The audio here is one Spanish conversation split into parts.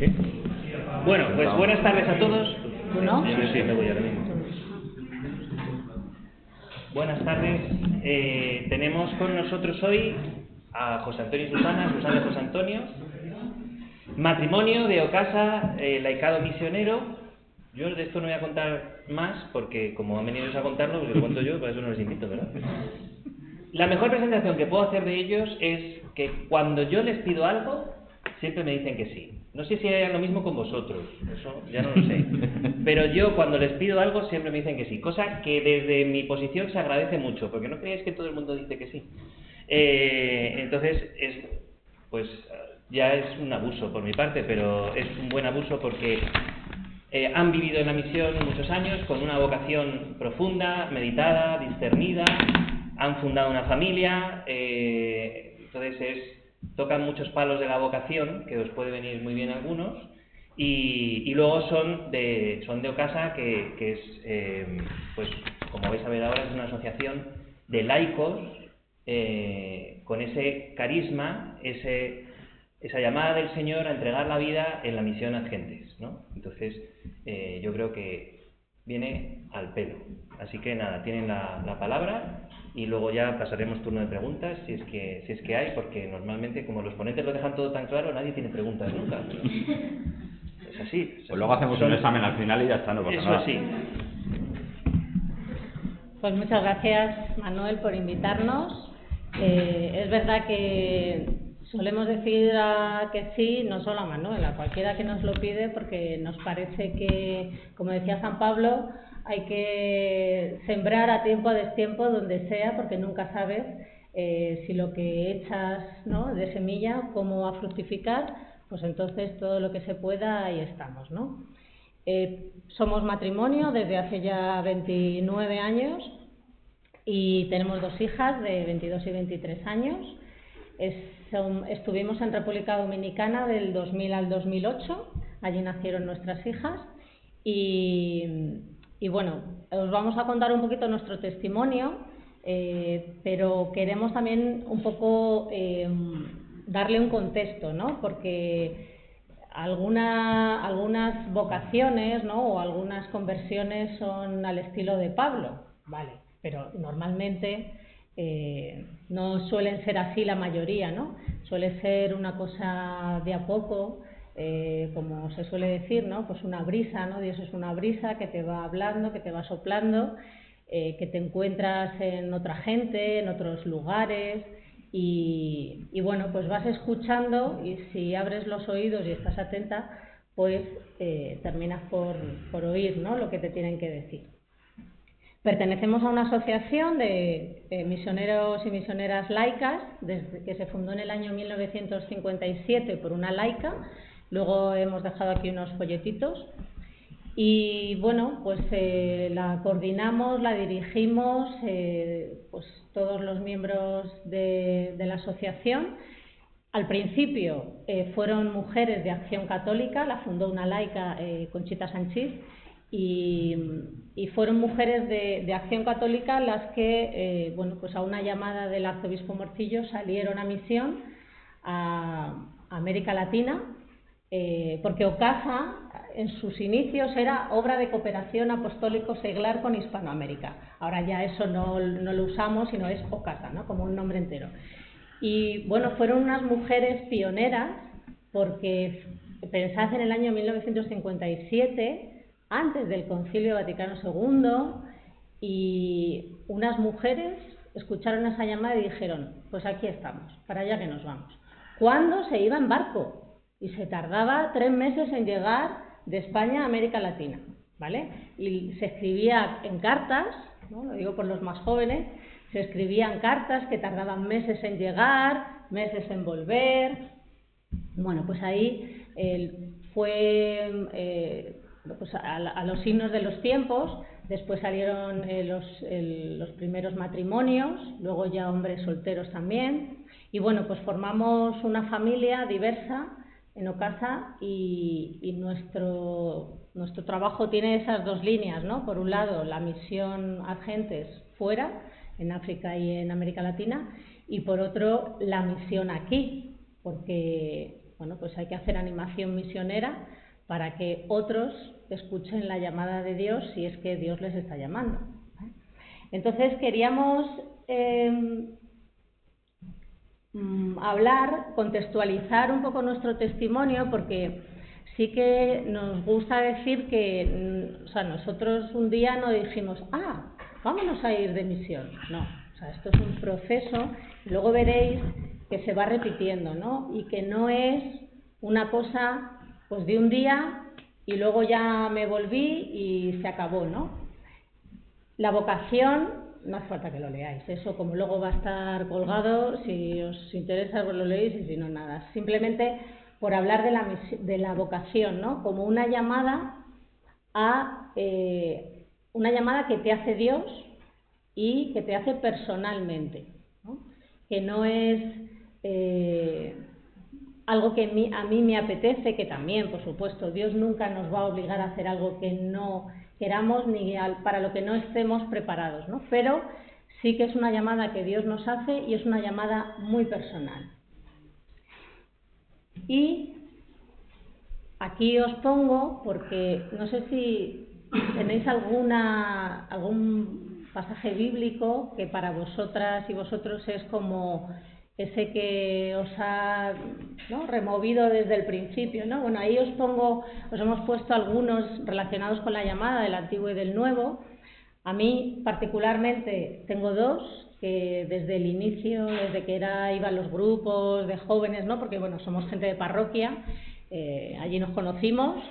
¿Sí? Bueno, pues buenas tardes a todos. ¿Tú no? Sí, me voy ahora mismo. Buenas tardes. Tenemos con nosotros hoy a José Antonio y Susana y José Antonio. Matrimonio de Ocasa, laicado misionero. Yo de esto no voy a contar más porque como han venido a contarlo, pues lo cuento yo, para eso no les invito, ¿verdad? La mejor presentación que puedo hacer de ellos es que cuando yo les pido algo, siempre me dicen que sí. No sé si hagan lo mismo con vosotros, eso ya no lo sé. Pero yo cuando les pido algo siempre me dicen que sí, cosa que desde mi posición se agradece mucho, porque no creáis que todo el mundo dice que sí. Entonces, pues ya es un abuso por mi parte, pero es un buen abuso porque han vivido en la misión muchos años con una vocación profunda, meditada, discernida, han fundado una familia, entonces tocan muchos palos de la vocación, que os puede venir muy bien a algunos, y luego son de Ocasa, que es, pues como vais a ver ahora, es una asociación de laicos con ese carisma, esa llamada del Señor a entregar la vida en la misión a gentes, ¿no? Entonces, yo creo que viene al pelo. Así que nada, tienen la palabra y luego ya pasaremos turno de preguntas, si es que hay, porque normalmente, como los ponentes lo dejan todo tan claro, nadie tiene preguntas nunca. Es así. Pues luego hacemos un examen al final y ya está, no pasa nada. Eso sí. Pues muchas gracias, Manuel, por invitarnos. Es verdad que solemos decir que sí, no solo a Manuel, a cualquiera que nos lo pide, porque nos parece que, como decía San Pablo, hay que sembrar a tiempo, a destiempo, donde sea, porque nunca sabes si lo que echas, ¿no?, de semilla, cómo va a fructificar, pues entonces todo lo que se pueda, ahí estamos, ¿no? Somos matrimonio desde hace ya 29 años y tenemos dos hijas de 22 y 23 años. Estuvimos en República Dominicana del 2000 al 2008, allí nacieron nuestras hijas y bueno, os vamos a contar un poquito nuestro testimonio, pero queremos también un poco darle un contexto, ¿no? Porque algunas vocaciones, ¿no?, o algunas conversiones son al estilo de Pablo, vale, pero normalmente no suelen ser así la mayoría, ¿no? Suele ser una cosa de a poco, como se suele decir, ¿no? Pues una brisa, ¿no? Dios es una brisa que te va hablando, que te va soplando, que te encuentras en otra gente, en otros lugares. Y bueno, pues vas escuchando y si abres los oídos y estás atenta, pues terminas por oír, ¿no?, lo que te tienen que decir. Pertenecemos a una asociación de misioneros y misioneras laicas, desde que se fundó en el año 1957 por una laica. Luego hemos dejado aquí unos folletitos. Y bueno, pues la coordinamos, la dirigimos, pues todos los miembros de la asociación. Al principio fueron mujeres de Acción Católica, la fundó una laica, Conchita Sanchís, y fueron mujeres de Acción Católica las que, bueno, pues a una llamada del arzobispo Morcillo salieron a misión a América Latina, porque Ocasa en sus inicios era obra de cooperación apostólico seglar con Hispanoamérica. Ahora ya eso no lo usamos, sino es Ocasa, ¿no?, como un nombre entero. Y bueno, fueron unas mujeres pioneras porque pensad en el año 1957, antes del Concilio Vaticano II, y unas mujeres escucharon esa llamada y dijeron, pues aquí estamos, para allá que nos vamos. ¿Cuándo? Se iba en barco y se tardaba 3 meses en llegar de España a América Latina, ¿vale? Y se escribía en cartas, ¿no?, lo digo por los más jóvenes, se escribían cartas que tardaban meses en llegar, meses en volver. Bueno, pues ahí fue pues a los signos de los tiempos. Después salieron los primeros matrimonios, luego ya hombres solteros también. Y bueno, pues formamos una familia diversa en Ocasa y nuestro trabajo tiene esas dos líneas, ¿no? Por un lado, la misión a gentes fuera, en África y en América Latina, y por otro, la misión aquí, porque bueno, pues hay que hacer animación misionera para que otros escuchen la llamada de Dios si es que Dios les está llamando. Entonces queríamos hablar, contextualizar un poco nuestro testimonio, porque sí que nos gusta decir que, o sea, nosotros un día no dijimos, vámonos a ir de misión. No, o sea, esto es un proceso, y luego veréis que se va repitiendo, ¿no? Y que no es una cosa pues de un día y luego ya me volví y se acabó, ¿no? La vocación, no hace falta que lo leáis, eso como luego va a estar colgado, si os interesa pues lo leéis y si no, nada. Simplemente por hablar de la vocación, ¿no? Como una llamada una llamada que te hace Dios y que te hace personalmente, ¿no? Que no es algo que a mí me apetece, que también, por supuesto, Dios nunca nos va a obligar a hacer algo que no queramos ni para lo que no estemos preparados, ¿no? Pero sí que es una llamada que Dios nos hace y es una llamada muy personal. Y aquí os pongo, porque no sé si tenéis algún pasaje bíblico que para vosotras y vosotros es como ese que os ha, ¿no?, removido desde el principio, ¿no? Bueno, ahí os hemos puesto algunos relacionados con la llamada del Antiguo y del Nuevo. A mí particularmente tengo dos que desde el inicio, desde que iba a los grupos de jóvenes, ¿no?, porque bueno, somos gente de parroquia, allí nos conocimos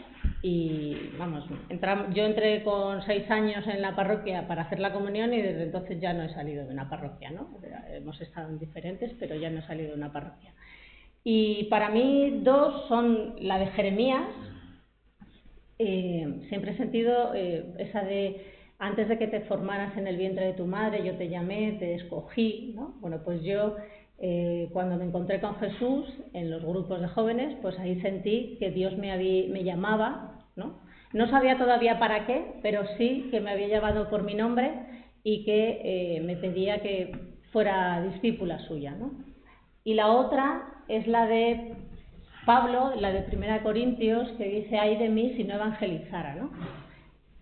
y vamos, yo entré con 6 años en la parroquia para hacer la comunión y desde entonces ya no he salido de una parroquia, ¿no? Hemos estado en diferentes, pero ya no he salido de una parroquia. Y para mí dos son la de Jeremías. Siempre he sentido esa de: antes de que te formaras en el vientre de tu madre, yo te llamé, te escogí, ¿no? Bueno, pues yo cuando me encontré con Jesús en los grupos de jóvenes, pues ahí sentí que Dios me llamaba, ¿no? No sabía todavía para qué, pero sí que me había llamado por mi nombre y que me pedía que fuera discípula suya, ¿no? Y la otra es la de Pablo, la de 1 Corintios, que dice: ay de mí si no evangelizara, ¿no?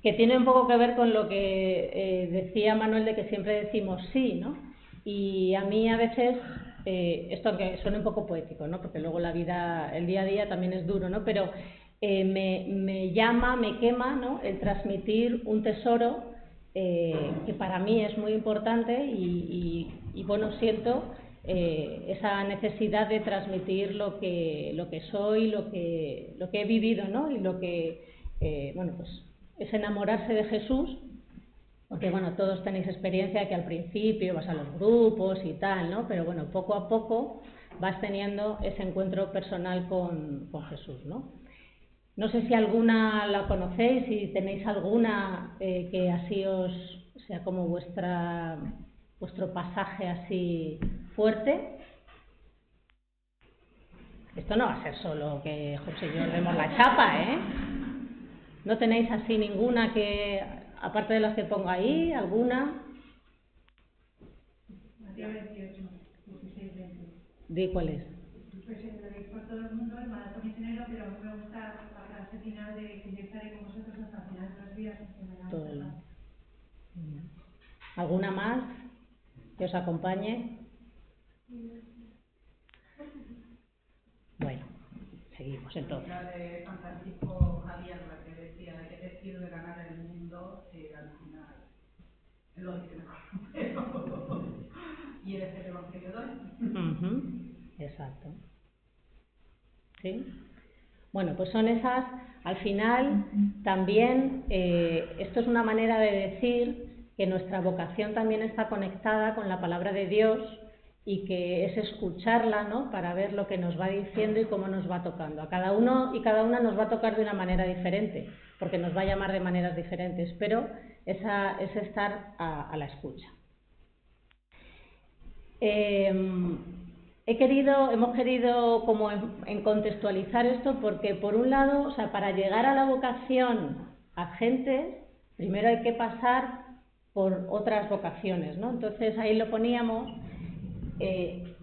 Que tiene un poco que ver con lo que decía Manuel, de que siempre decimos sí, ¿no? Y a mí a veces, esto aunque suene un poco poético, ¿no?, porque luego la vida, el día a día también es duro, ¿no?, pero me llama, me quema, ¿no?, el transmitir un tesoro que para mí es muy importante y bueno, siento esa necesidad de transmitir lo que soy, lo que he vivido, ¿no?, y lo que, bueno, pues es enamorarse de Jesús, porque bueno, todos tenéis experiencia que al principio vas a los grupos y tal, ¿no? Pero bueno, poco a poco vas teniendo ese encuentro personal con Jesús, ¿no? No sé si alguna la conocéis, si tenéis alguna que así sea como vuestro pasaje así fuerte. Esto no va a ser solo que José y yo demos la chapa, ¿eh? ¿No tenéis así ninguna que, aparte de las que pongo ahí, alguna? Mateo 28, 16, 20. ¿De cuál es? Pues lo veis por todo el mundo, el mandato misionero, pero a mí me gusta la frase final de que yo estaré con vosotros hasta el final de los días. ¿Alguna más que os acompañe? Bueno, seguimos entonces. La de San Francisco Javier, la que decía: he decidido de ganar el mundo, al final lo dice mejor. Y eres el evangelio de hoy. Exacto. ¿Sí? Bueno, pues son esas. Al final también esto es una manera de decir que nuestra vocación también está conectada con la palabra de Dios y que es escucharla, ¿no?, para ver lo que nos va diciendo y cómo nos va tocando. A cada uno y cada una nos va a tocar de una manera diferente, porque nos va a llamar de maneras diferentes, pero es estar a la escucha. Hemos querido como en contextualizar esto porque, por un lado, o sea, para llegar a la vocación agentes, primero hay que pasar por otras vocaciones, ¿no? Entonces ahí lo poníamos,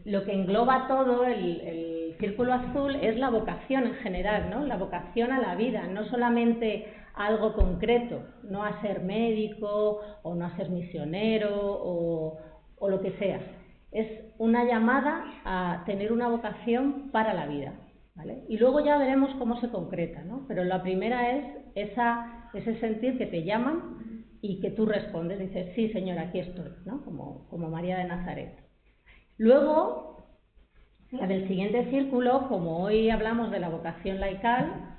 lo que engloba todo, el el círculo azul es la vocación en general, ¿no? La vocación a la vida, no solamente a algo concreto, no a ser médico o no a ser misionero o lo que sea. Es una llamada a tener una vocación para la vida, ¿vale? Y luego ya veremos cómo se concreta, ¿no? Pero la primera es ese sentir que te llaman y que tú respondes, dices, sí, Señor, aquí estoy, ¿no? Como María de Nazaret. Luego, la del siguiente círculo, como hoy hablamos de la vocación laical,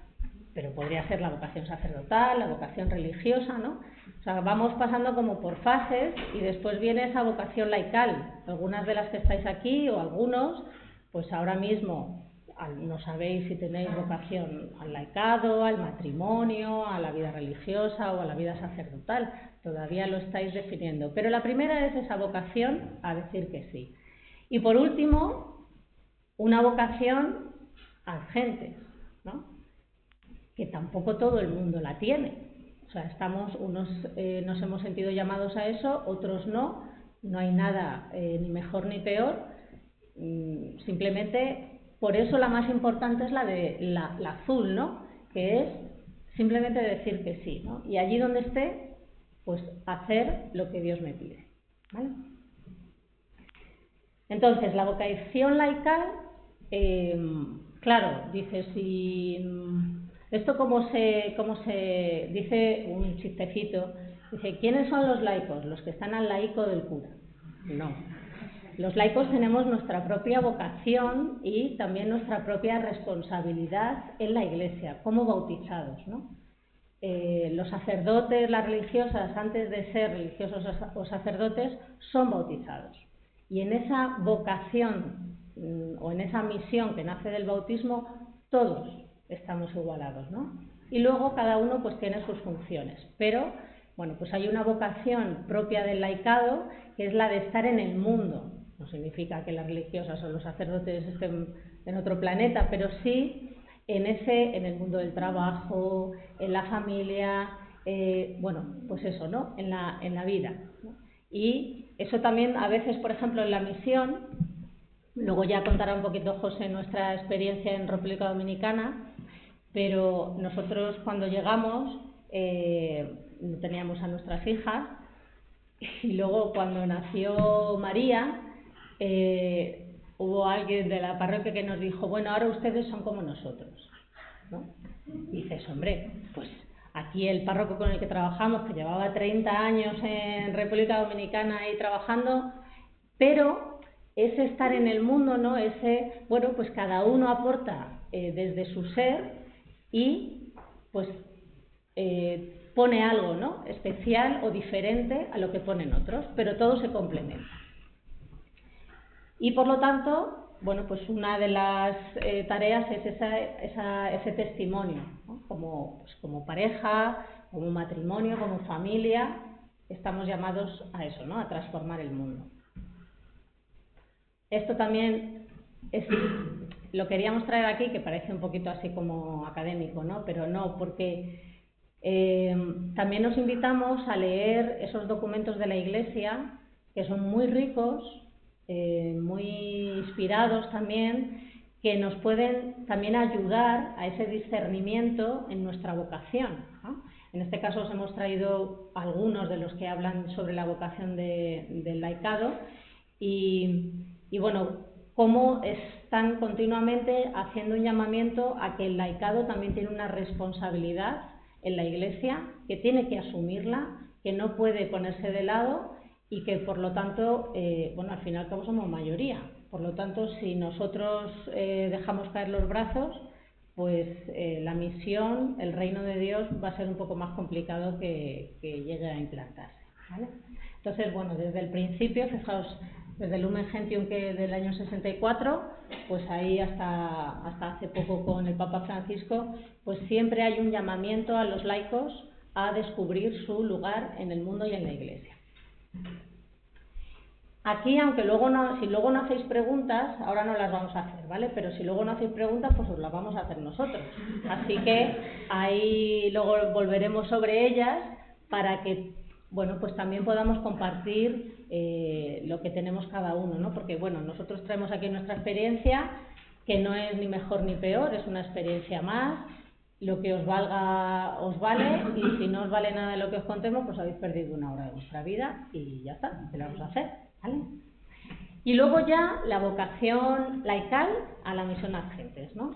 pero podría ser la vocación sacerdotal, la vocación religiosa, ¿no? O sea, vamos pasando como por fases y después viene esa vocación laical. Algunas de las que estáis aquí o algunos, pues ahora mismo no sabéis si tenéis vocación al laicado, al matrimonio, a la vida religiosa o a la vida sacerdotal. Todavía lo estáis definiendo. Pero la primera es esa vocación a decir que sí. Y por último, una vocación a gentes, ¿no? Que tampoco todo el mundo la tiene. O sea, unos nos hemos sentido llamados a eso, otros no. No hay nada ni mejor ni peor. Simplemente, por eso la más importante es la azul, ¿no? Que es simplemente decir que sí, ¿no? Y allí donde esté, pues hacer lo que Dios me pide, ¿vale? Entonces, la vocación laical, claro, dice, si esto como se dice un chistecito, dice, ¿quiénes son los laicos? Los que están al laico del cura. No. Los laicos tenemos nuestra propia vocación y también nuestra propia responsabilidad en la Iglesia, como bautizados, ¿no? Los sacerdotes, las religiosas, antes de ser religiosos o sacerdotes, son bautizados. Y en esa vocación o en esa misión que nace del bautismo, todos estamos igualados, ¿no? Y luego cada uno pues tiene sus funciones. Pero, bueno, pues hay una vocación propia del laicado que es la de estar en el mundo. No significa que las religiosas o los sacerdotes estén en otro planeta, pero sí en el mundo del trabajo, en la familia, bueno, pues eso, ¿no? En la vida, ¿no? Y eso también a veces, por ejemplo, en la misión, luego ya contará un poquito José nuestra experiencia en República Dominicana, pero nosotros cuando llegamos teníamos a nuestras hijas y luego cuando nació María hubo alguien de la parroquia que nos dijo, bueno, ahora ustedes son como nosotros, ¿no? Y dices, hombre, pues aquí el párroco con el que trabajamos, que llevaba 30 años en República Dominicana ahí trabajando, pero ese estar en el mundo, ¿no? Ese, bueno, pues cada uno aporta desde su ser y pues pone algo, ¿no? Especial o diferente a lo que ponen otros, pero todo se complementa. Y por lo tanto, bueno, pues una de las tareas es ese testimonio, ¿no? Como pareja, como matrimonio, como familia, estamos llamados a eso, ¿no? A transformar el mundo. Esto también lo queríamos traer aquí, que parece un poquito así como académico, ¿no? Pero no, porque también nos invitamos a leer esos documentos de la Iglesia, que son muy ricos, muy inspirados también, que nos pueden también ayudar a ese discernimiento en nuestra vocación, ¿no? En este caso os hemos traído algunos de los que hablan sobre la vocación del laicado y bueno, cómo están continuamente haciendo un llamamiento a que el laicado también tiene una responsabilidad en la Iglesia, que tiene que asumirla, que no puede ponerse de lado y que por lo tanto, bueno, al fin y al cabo somos mayoría. Por lo tanto, si nosotros dejamos caer los brazos, pues la misión, el reino de Dios va a ser un poco más complicado que llegue a implantarse, ¿vale? Entonces, bueno, desde el principio, fijaos, desde el Lumen Gentium que del año 64, pues ahí hasta hace poco con el Papa Francisco, pues siempre hay un llamamiento a los laicos a descubrir su lugar en el mundo y en la Iglesia. Aquí, aunque si luego no hacéis preguntas, ahora no las vamos a hacer, ¿vale? Pero si luego no hacéis preguntas, pues os las vamos a hacer nosotros. Así que ahí luego volveremos sobre ellas para que, bueno, pues también podamos compartir lo que tenemos cada uno, ¿no? Porque, bueno, nosotros traemos aquí nuestra experiencia, que no es ni mejor ni peor, es una experiencia más. Lo que os valga, os vale, y si no os vale nada de lo que os contemos, pues habéis perdido una hora de vuestra vida y ya está, ¿qué le vamos a hacer? ¿Vale? Y luego ya la vocación laical a la misión ad gentes, ¿no?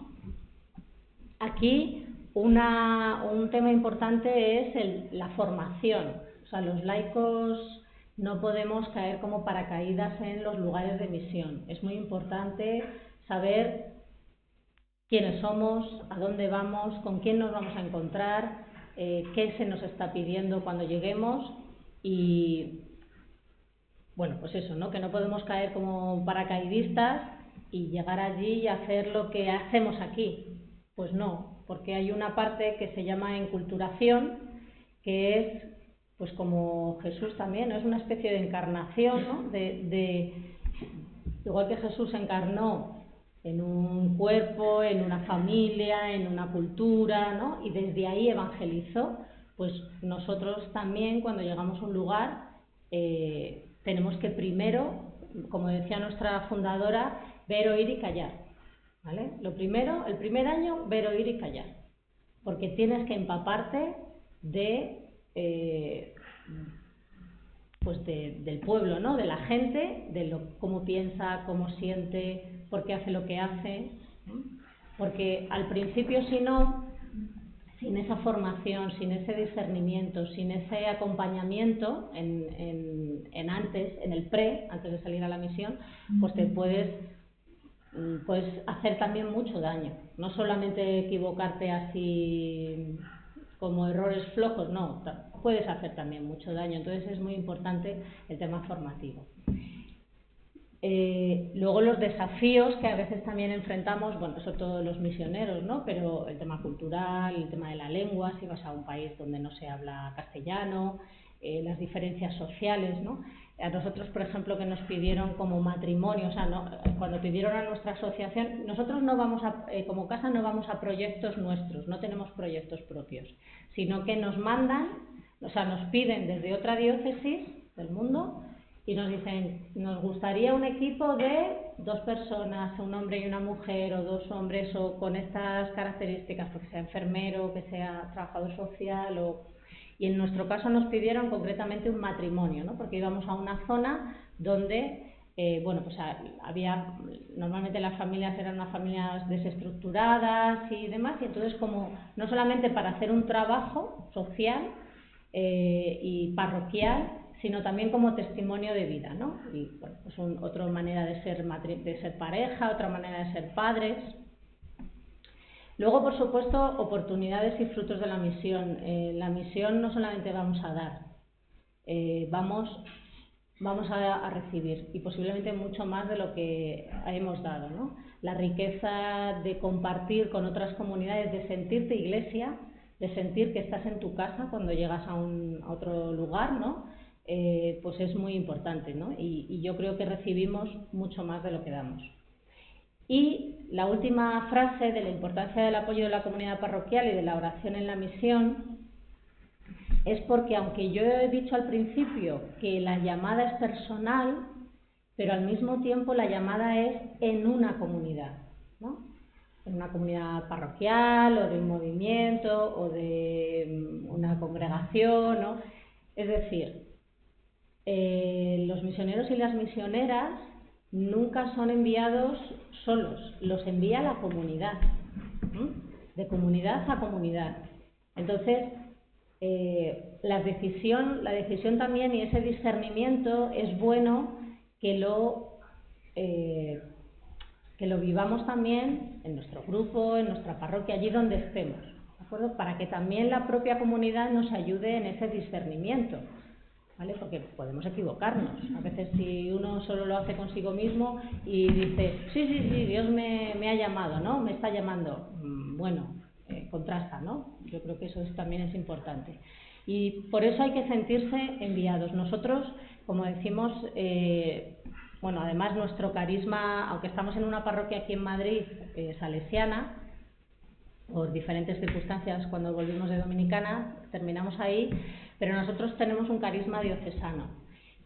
Aquí un tema importante es la formación. O sea, los laicos no podemos caer como paracaídas en los lugares de misión. Es muy importante saber quiénes somos, a dónde vamos, con quién nos vamos a encontrar, qué se nos está pidiendo cuando lleguemos y, bueno, pues eso, ¿no? Que no podemos caer como paracaidistas y llegar allí y hacer lo que hacemos aquí. Pues no, porque hay una parte que se llama enculturación, que es, pues como Jesús también, ¿no? Es una especie de encarnación, ¿no? Igual que Jesús encarnó en un cuerpo, en una familia, en una cultura, ¿no? Y desde ahí evangelizó, pues nosotros también cuando llegamos a un lugar tenemos que primero, como decía nuestra fundadora, ver, oír y callar, ¿vale? Lo primero, el primer año, ver, oír y callar, porque tienes que empaparte pues del pueblo, ¿no? De la gente, de cómo piensa, cómo siente, por qué hace lo que hace, ¿no? Porque al principio, si no, sin esa formación, sin ese discernimiento, sin ese acompañamiento en el antes de salir a la misión, pues te puedes hacer también mucho daño. No solamente equivocarte así como errores flojos, no, puedes hacer también mucho daño. Entonces es muy importante el tema formativo. Luego los desafíos que a veces también enfrentamos, bueno, eso todos los misioneros, ¿no? Pero el tema cultural, el tema de la lengua, si vas a un país donde no se habla castellano, las diferencias sociales, ¿no? A nosotros, por ejemplo, que nos pidieron como matrimonio, o sea, cuando pidieron a nuestra asociación, nosotros no vamos como casa no vamos a proyectos nuestros, no tenemos proyectos propios, sino que nos mandan, o sea, nos piden desde otra diócesis del mundo y nos dicen, nos gustaría un equipo de 2 personas, un hombre y una mujer, o 2 hombres, o con estas características, porque sea enfermero, que sea trabajador social, y en nuestro caso nos pidieron concretamente un matrimonio, ¿no? Porque íbamos a una zona donde, bueno, pues normalmente las familias eran unas familias desestructuradas y demás, y entonces como no solamente para hacer un trabajo social y parroquial, sino también como testimonio de vida, ¿no? Y bueno, pues otra manera de ser pareja, otra manera de ser padres. Luego, por supuesto, oportunidades y frutos de la misión. La misión no solamente vamos a dar, vamos a recibir, y posiblemente mucho más de lo que hemos dado, ¿no? La riqueza de compartir con otras comunidades, de sentirte iglesia, de sentir que estás en tu casa cuando llegas a otro lugar, ¿no? Pues es muy importante, ¿no? Y yo creo que recibimos mucho más de lo que damos. Y la última frase de la importancia del apoyo de la comunidad parroquial y de la oración en la misión es porque, aunque yo he dicho al principio que la llamada es personal, pero al mismo tiempo la llamada es en una comunidad, ¿no? En una comunidad parroquial o de un movimiento o de una congregación, ¿no? Es decir, los misioneros y las misioneras nunca son enviados solos, los envía la comunidad, de comunidad a comunidad. Entonces, la decisión también y ese discernimiento es bueno que lo vivamos también en nuestro grupo, en nuestra parroquia, allí donde estemos, ¿de acuerdo? Para que también la propia comunidad nos ayude en ese discernimiento, ¿vale? Porque podemos equivocarnos. A veces si uno solo lo hace consigo mismo y dice, sí, Dios me ha llamado, ¿no? Me está llamando. Bueno, contrasta, ¿no? Yo creo que eso también es importante. Y por eso hay que sentirse enviados. Nosotros, como decimos, bueno, además nuestro carisma, aunque estamos en una parroquia aquí en Madrid, salesiana, por diferentes circunstancias cuando volvimos de Dominicana, terminamos ahí, pero nosotros tenemos un carisma diocesano.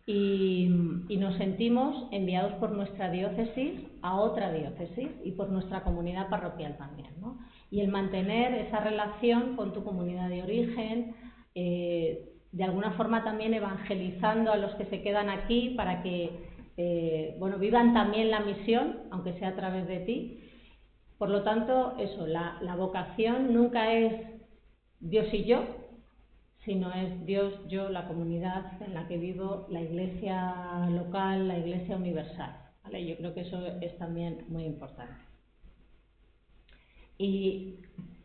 y nos sentimos enviados por nuestra diócesis a otra diócesis y por nuestra comunidad parroquial también, ¿no? Y el mantener esa relación con tu comunidad de origen, de alguna forma también evangelizando a los que se quedan aquí para que bueno, vivan también la misión, aunque sea a través de ti. Por lo tanto, eso, la vocación nunca es Dios y yo, sino es Dios, yo, la comunidad en la que vivo, la iglesia local, la iglesia universal, ¿vale? Yo creo que eso es también muy importante. Y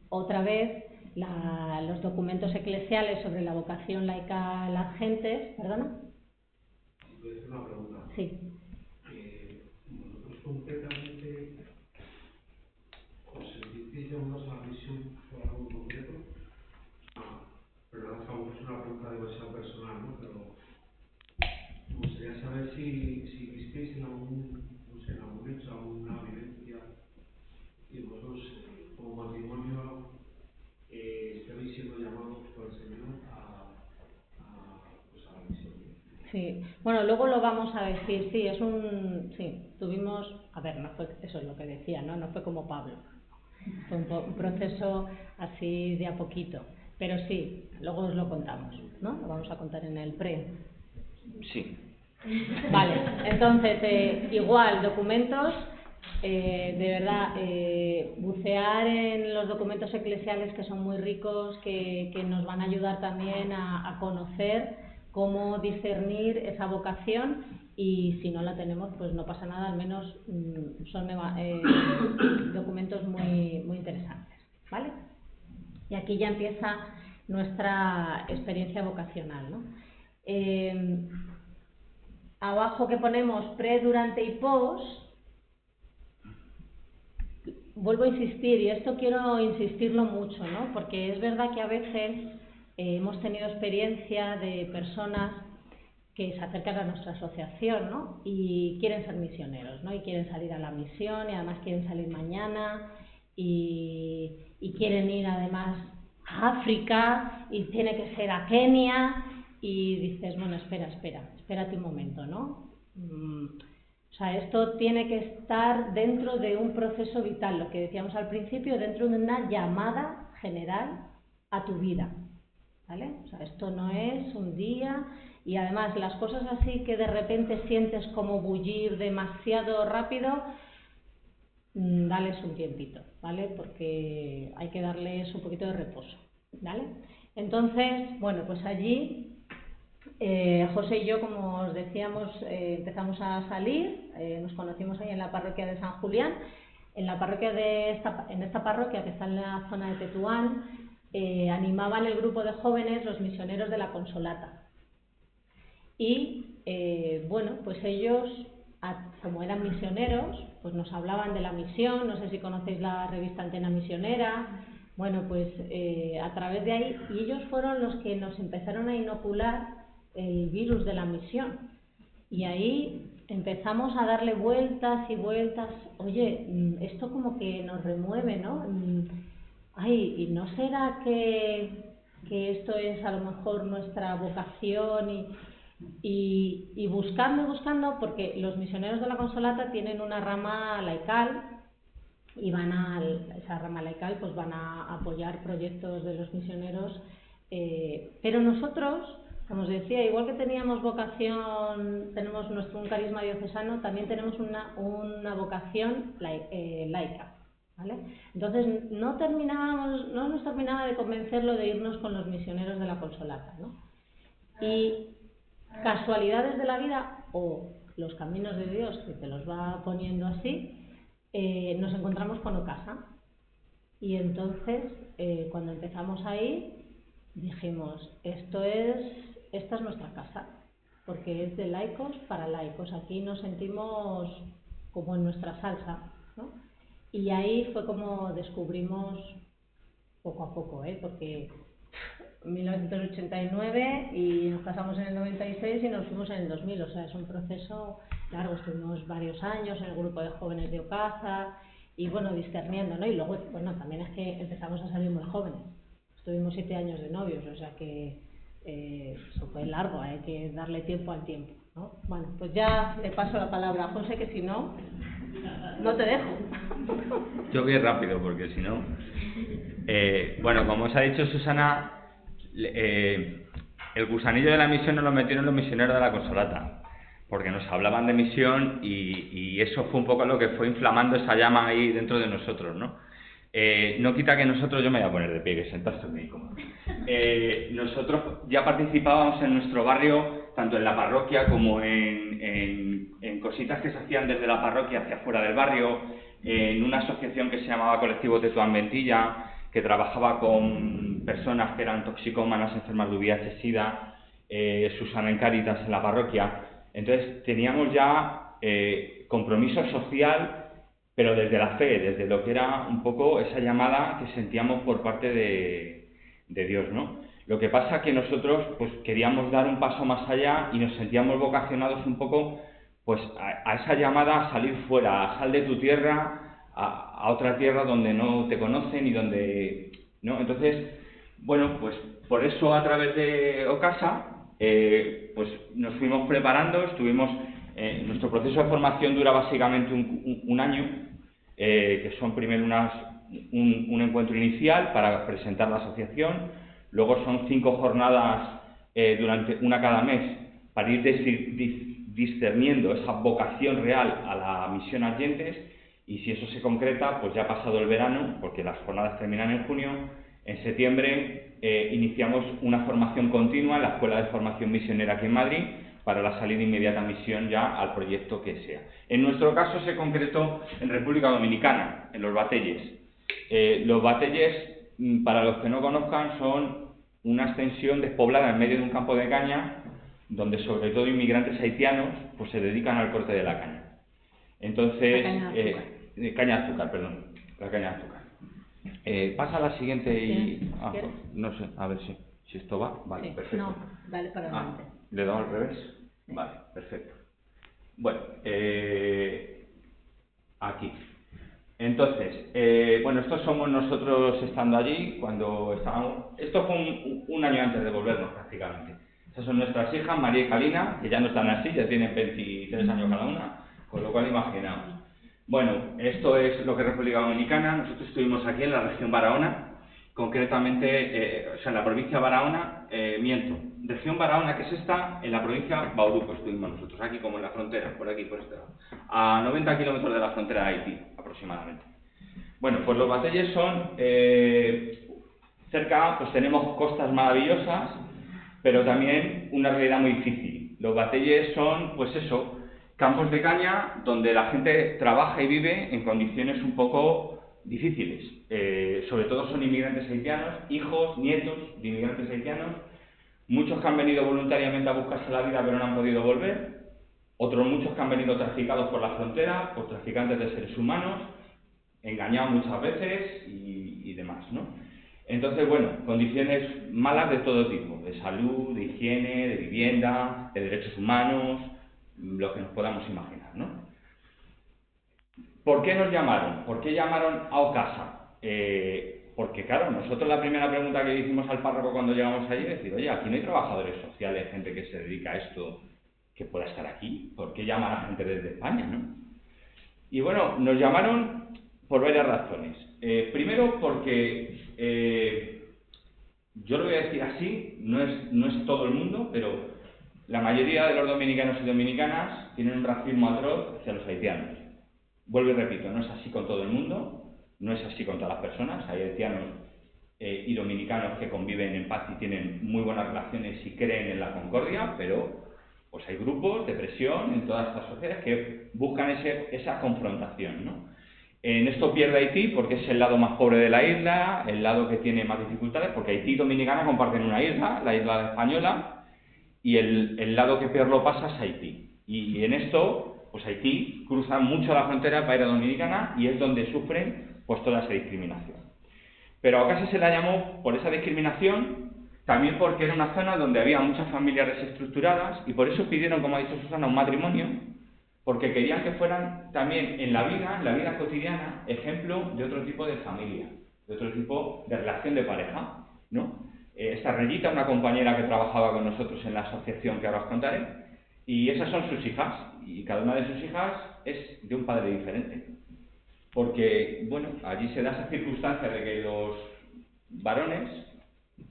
otra vez, los documentos eclesiales sobre la vocación laica a las gentes, ¿perdona? ¿Puedo hacer una pregunta? Sí. ¿Vosotros concretamente os sentisteis llamados a la misión por algo en concreto? Pero es una pregunta demasiado personal, ¿no? Pero me gustaría saber si visteis en algún hecho, alguna vivencia, y vosotros como matrimonio estáis siendo llamados por el Señor pues a la misión. Sí, bueno, luego lo vamos a decir, sí, tuvimos, a ver, no fue, eso es lo que decía, ¿no? No fue como Pablo, fue un proceso así de a poquito, pero sí, luego os lo contamos, ¿no? Lo vamos a contar en el pre. Sí. Vale, entonces, igual, documentos, de verdad, bucear en los documentos eclesiales que son muy ricos, que nos van a ayudar también a conocer cómo discernir esa vocación, y si no la tenemos, pues no pasa nada, al menos son documentos muy, muy interesantes, ¿vale? Y aquí ya empieza nuestra experiencia vocacional, ¿no? Abajo que ponemos pre, durante y post, vuelvo a insistir, y esto quiero insistirlo mucho, ¿no? Porque es verdad que a veces hemos tenido experiencia de personas que se acercan a nuestra asociación, ¿no? Y quieren ser misioneros, ¿no? Y quieren salir a la misión, y además quieren salir mañana, y quieren ir además a África, y tiene que ser a Kenia, y dices, bueno, espérate un momento, ¿no? O sea, esto tiene que estar dentro de un proceso vital, lo que decíamos al principio, dentro de una llamada general a tu vida, ¿vale? O sea, esto no es un día, y además las cosas así que de repente sientes como bullir demasiado rápido, dales un tiempito, ¿vale? Porque hay que darles un poquito de reposo, ¿vale? Entonces, bueno, pues allí José y yo, como os decíamos, empezamos a salir, nos conocimos ahí en la parroquia de San Julián, en esta parroquia que está en la zona de Tetuán, animaban el grupo de jóvenes los misioneros de la Consolata. Y bueno, pues ellos, como eran misioneros, pues nos hablaban de la misión, no sé si conocéis la revista Antena Misionera, bueno, pues a través de ahí, y ellos fueron los que nos empezaron a inocular el virus de la misión, y ahí empezamos a darle vueltas y vueltas. Oye, esto como que nos remueve, ¿no? Ay, ¿y no será que esto es a lo mejor nuestra vocación? Y buscando, porque los misioneros de la Consolata tienen una rama laical, y esa rama laical pues van a apoyar proyectos de los misioneros, pero nosotros, como os decía, igual que teníamos vocación, tenemos un carisma diocesano, también tenemos una vocación laica, ¿vale? Entonces no nos terminaba de convencer lo de irnos con los misioneros de la Consolata, ¿no? Y casualidades de la vida o los caminos de Dios que te los va poniendo así, nos encontramos con Ocasa, y entonces cuando empezamos ahí dijimos, esta es nuestra casa, porque es de laicos para laicos, aquí nos sentimos como en nuestra salsa, ¿no? Y ahí fue como descubrimos poco a poco, porque 1989 y nos casamos en el 96 y nos fuimos en el 2000, o sea, es un proceso largo, estuvimos varios años en el grupo de jóvenes de Ocasa y bueno, discerniendo, ¿no? Y luego, bueno, también es que empezamos a salir muy jóvenes, estuvimos 7 años de novios, o sea que eso fue largo, hay que darle tiempo al tiempo, ¿no? Bueno, pues ya le paso la palabra a José, que si no, no te dejo. Yo voy rápido porque si no... bueno, como os ha dicho Susana, el gusanillo de la misión nos lo metieron los misioneros de la Consolata, porque nos hablaban de misión y eso fue un poco lo que fue inflamando esa llama ahí dentro de nosotros, ¿no? No quita que nosotros, yo me voy a poner de pie, que sentaste muy cómodo. Nosotros ya participábamos en nuestro barrio, tanto en la parroquia como en cositas que se hacían desde la parroquia hacia afuera del barrio, en una asociación que se llamaba Colectivo Tetuán Ventilla, que trabajaba con personas que eran toxicómanas, enfermas de VIH-Sida, Susana en Cáritas en la parroquia. Entonces teníamos ya compromiso social, pero desde la fe, desde lo que era un poco esa llamada que sentíamos por parte de Dios, ¿no? Lo que pasa es que nosotros pues queríamos dar un paso más allá y nos sentíamos vocacionados un poco pues a esa llamada a salir fuera, a sal de tu tierra, a otra tierra donde no te conocen y donde... ¿no? Entonces, bueno, pues por eso a través de Ocasa pues nos fuimos preparando, estuvimos... nuestro proceso de formación dura básicamente un año, que son primero un encuentro inicial para presentar la asociación, luego son 5 jornadas durante una cada mes para ir discerniendo esa vocación real a la misión Argentes, y si eso se concreta, pues ya ha pasado el verano, porque las jornadas terminan en junio, en septiembre iniciamos una formación continua en la Escuela de Formación Misionera aquí en Madrid, para la salida inmediata a misión ya al proyecto que sea. En nuestro caso se concretó en República Dominicana, en los Batelles. Los Batelles, para los que no conozcan, son una extensión despoblada en medio de un campo de caña, donde sobre todo inmigrantes haitianos pues se dedican al corte de la caña. Entonces, caña de azúcar, perdón, la caña de azúcar. Pasa a la siguiente y... no sé, a ver si esto va. Vale, sí, perfecto. No, dale para adelante. ¿Le damos al revés? Vale, perfecto. Bueno, aquí. Entonces, bueno, estos somos nosotros estando allí, cuando estábamos... Esto fue un año antes de volvernos prácticamente. Estas son nuestras hijas, María y Kalina, que ya no están así, ya tienen 23 años cada una, con lo cual imaginaos. Bueno, esto es lo que es República Dominicana. Nosotros estuvimos aquí en la región Barahona, concretamente, o sea, en la provincia de Barahona, región Barahona, que es esta, en la provincia de Bauruco estuvimos nosotros, aquí como en la frontera, por aquí, por este lado, a 90 kilómetros de la frontera de Haití, aproximadamente. Bueno, pues los Batelles son, cerca, pues tenemos costas maravillosas, pero también una realidad muy difícil. Los Batelles son, pues eso, campos de caña donde la gente trabaja y vive en condiciones un poco difíciles. Sobre todo son inmigrantes haitianos, hijos, nietos de inmigrantes haitianos, muchos que han venido voluntariamente a buscarse la vida pero no han podido volver, otros muchos que han venido traficados por la frontera, por traficantes de seres humanos, engañados muchas veces y demás, ¿no? Entonces, bueno, condiciones malas de todo tipo, de salud, de higiene, de vivienda, de derechos humanos, lo que nos podamos imaginar, ¿no? ¿Por qué nos llamaron? ¿Por qué llamaron a Ocasa? Porque, claro, nosotros la primera pregunta que hicimos al párroco cuando llegamos allí es decir, oye, aquí no hay trabajadores sociales, gente que se dedica a esto, que pueda estar aquí. ¿Por qué llamar a gente desde España, no? Y bueno, nos llamaron por varias razones. Primero porque, yo lo voy a decir así, no es todo el mundo, pero la mayoría de los dominicanos y dominicanas tienen un racismo atroz hacia los haitianos. Vuelvo y repito, no es así con todo el mundo, no es así con todas las personas. Hay haitianos y dominicanos que conviven en paz y tienen muy buenas relaciones y creen en la concordia, pero pues hay grupos de presión en todas estas sociedades que buscan esa confrontación, ¿no? En esto pierde Haití porque es el lado más pobre de la isla, el lado que tiene más dificultades, porque Haití y Dominicana comparten una isla, la isla española, y el lado que peor lo pasa es Haití. Y en esto, pues Haití cruza mucho la frontera para ir a Dominicana y es donde sufren pues toda esa discriminación. Pero a Ocasa se la llamó por esa discriminación, también porque era una zona donde había muchas familias desestructuradas y por eso pidieron, como ha dicho Susana, un matrimonio, porque querían que fueran también en la vida cotidiana, ejemplo de otro tipo de familia, de otro tipo de relación de pareja, ¿no? está Reyita, una compañera que trabajaba con nosotros en la asociación que ahora os contaré, y esas son sus hijas, y cada una de sus hijas es de un padre diferente. Porque, bueno, allí se da esa circunstancia de que los varones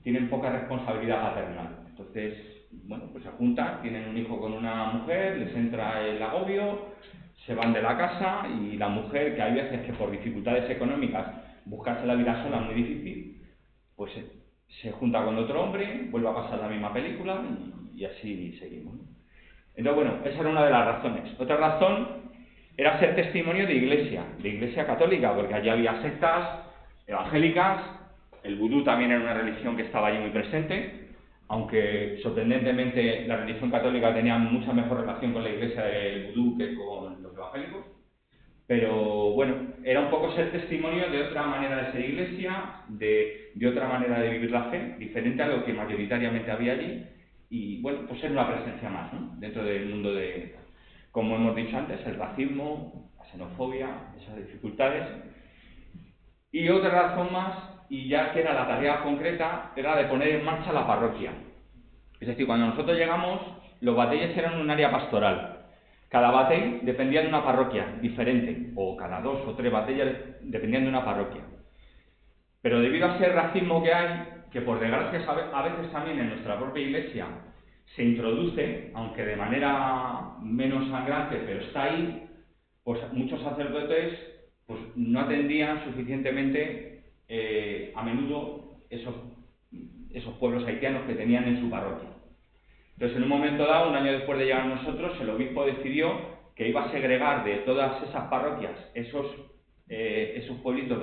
tienen poca responsabilidad paternal. Entonces, bueno, pues se juntan, tienen un hijo con una mujer, les entra el agobio, se van de la casa y la mujer, que hay veces que por dificultades económicas buscarse la vida sola es muy difícil, pues se junta con otro hombre, vuelve a pasar la misma película y así seguimos. Entonces, bueno, esa era una de las razones. Otra razón era ser testimonio de iglesia católica, porque allí había sectas evangélicas, el vudú también era una religión que estaba allí muy presente, aunque sorprendentemente la religión católica tenía mucha mejor relación con la iglesia del vudú que con los evangélicos, pero bueno, era un poco ser testimonio de otra manera de ser iglesia, de otra manera de vivir la fe, diferente a lo que mayoritariamente había allí, y bueno, pues ser una presencia más, ¿no?, dentro del mundo de, como hemos dicho antes, el racismo, la xenofobia, esas dificultades. Y otra razón más, y ya que era la tarea concreta, era de poner en marcha la parroquia. Es decir, cuando nosotros llegamos, los batalles eran un área pastoral. Cada batey dependía de una parroquia diferente, o cada 2 o 3 batallas dependían de una parroquia. Pero debido a ese racismo que hay, que por desgracia a veces también en nuestra propia iglesia se introduce, aunque de manera menos sangrante, pero está ahí, pues muchos sacerdotes pues no atendían suficientemente a menudo esos pueblos haitianos que tenían en su parroquia. Entonces, en un momento dado, un año después de llegar nosotros, el obispo decidió que iba a segregar de todas esas parroquias esos pueblitos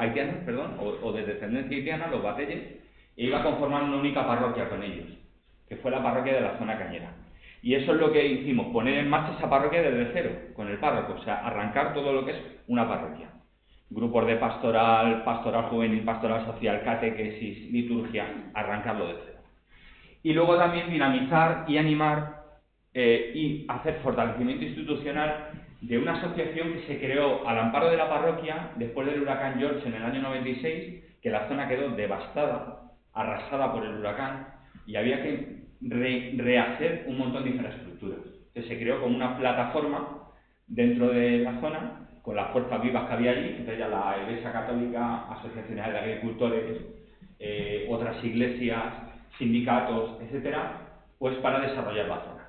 haitianos, o de descendencia haitiana, los bateyes, e iba a conformar una única parroquia con ellos, que fue la parroquia de la zona cañera. Y eso es lo que hicimos, poner en marcha esa parroquia desde cero, con el párroco, o sea, arrancar todo lo que es una parroquia. Grupos de pastoral juvenil, pastoral social, catequesis, liturgia, arrancarlo de cero. Y luego también dinamizar y animar y hacer fortalecimiento institucional de una asociación que se creó al amparo de la parroquia después del huracán George en el año 96, que la zona quedó devastada, arrasada por el huracán, y había que rehacer un montón de infraestructuras. Entonces se creó como una plataforma dentro de la zona, con las fuerzas vivas que había allí, entonces ya la Iglesia Católica, asociaciones de agricultores, otras iglesias, sindicatos, etcétera, pues para desarrollar la zona.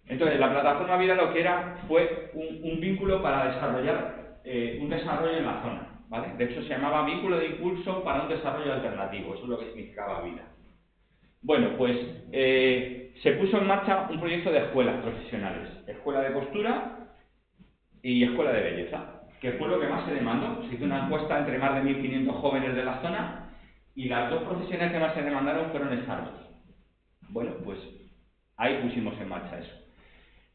Entonces, la plataforma Vida lo que era fue un vínculo para desarrollar un desarrollo en la zona, ¿vale? De hecho, se llamaba Vínculo de Impulso para un Desarrollo Alternativo, eso es lo que significaba Vida. Bueno, pues se puso en marcha un proyecto de escuelas profesionales, escuela de costura y escuela de belleza, que fue lo que más se demandó. Se hizo una encuesta entre más de 1.500 jóvenes de la zona y las 2 profesiones que más se demandaron fueron estas 2. Bueno, pues ahí pusimos en marcha eso.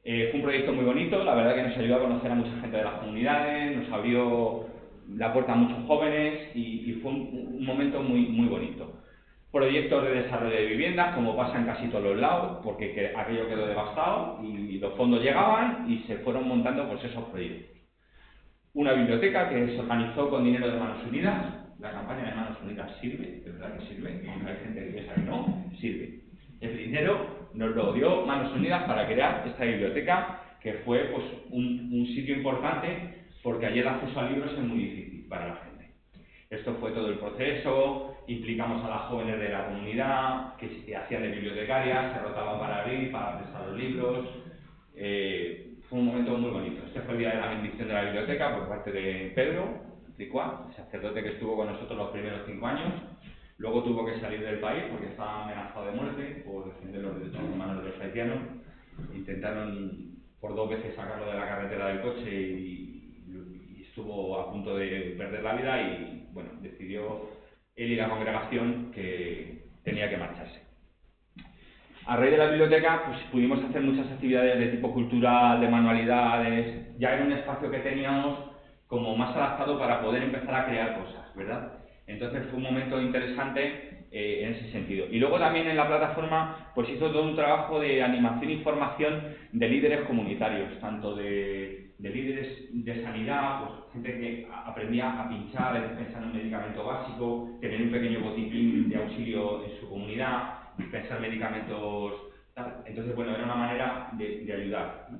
Fue un proyecto muy bonito, la verdad que nos ayudó a conocer a mucha gente de las comunidades, nos abrió la puerta a muchos jóvenes y fue un momento muy, muy bonito. Proyectos de desarrollo de viviendas, como pasa en casi todos los lados, porque aquello quedó devastado y los fondos llegaban y se fueron montando pues esos proyectos. Una biblioteca que se organizó con dinero de Manos Unidas. La campaña de Manos Unidas sirve, de verdad que sirve, aunque hay gente que piensa que no, sirve. El dinero nos lo dio Manos Unidas para crear esta biblioteca, que fue pues un sitio importante, porque allí el acceso a libros es muy difícil para la gente. Esto fue todo el proceso, implicamos a las jóvenes de la comunidad, que se hacían de bibliotecarias, se rotaban para abrir, para prestar los libros. Fue un momento muy bonito. Este fue el día de la bendición de la biblioteca por parte de Pedro Tricuá, el sacerdote que estuvo con nosotros los primeros 5 años. Luego tuvo que salir del país porque estaba amenazado de muerte por defender los derechos humanos de los haitianos. Intentaron por 2 veces sacarlo de la carretera del coche y estuvo a punto de perder la vida y bueno, decidió él y la congregación que tenía que marcharse. A raíz de la biblioteca pues pudimos hacer muchas actividades de tipo cultural, de manualidades. Ya era un espacio que teníamos como más adaptado para poder empezar a crear cosas, ¿verdad? Entonces fue un momento interesante en ese sentido. Y luego también en la plataforma pues hizo todo un trabajo de animación y formación de líderes comunitarios, tanto de líderes de sanidad, pues gente que aprendía a pinchar, a pensar en un medicamento básico, tener un pequeño botiquín domicilio en su comunidad, dispensar medicamentos, tal. Entonces, bueno, era una manera de ayudar, ¿no?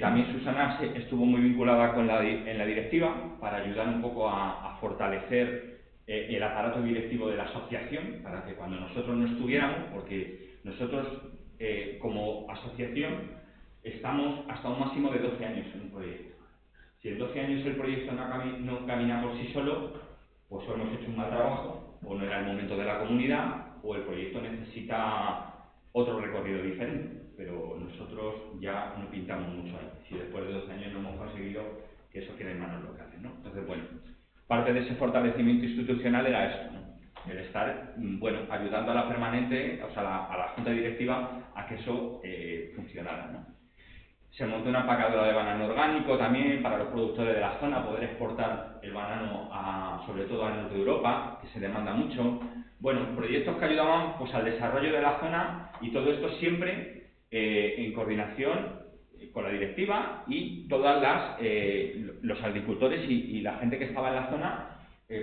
También Susana estuvo muy vinculada en la directiva para ayudar un poco a fortalecer el aparato directivo de la asociación, para que cuando nosotros no estuviéramos, porque nosotros como asociación estamos hasta un máximo de 12 años en un proyecto. Si en 12 años el proyecto no camina por sí solo, pues o hemos hecho un mal trabajo, o no era el momento de la comunidad, o el proyecto necesita otro recorrido diferente. Pero nosotros ya no pintamos mucho ahí, si después de 12 años no hemos conseguido que eso quede en manos locales, ¿no? Entonces, bueno, parte de ese fortalecimiento institucional era esto, ¿no? El estar, bueno, ayudando a la permanente, o sea, a la junta directiva a que eso funcionara, ¿no? Se montó una empacadora de banano orgánico también para los productores de la zona, poder exportar el banano sobre todo al norte de Europa, que se demanda mucho. Bueno, proyectos que ayudaban pues al desarrollo de la zona, y todo esto siempre en coordinación con la directiva y todas los agricultores y la gente que estaba en la zona,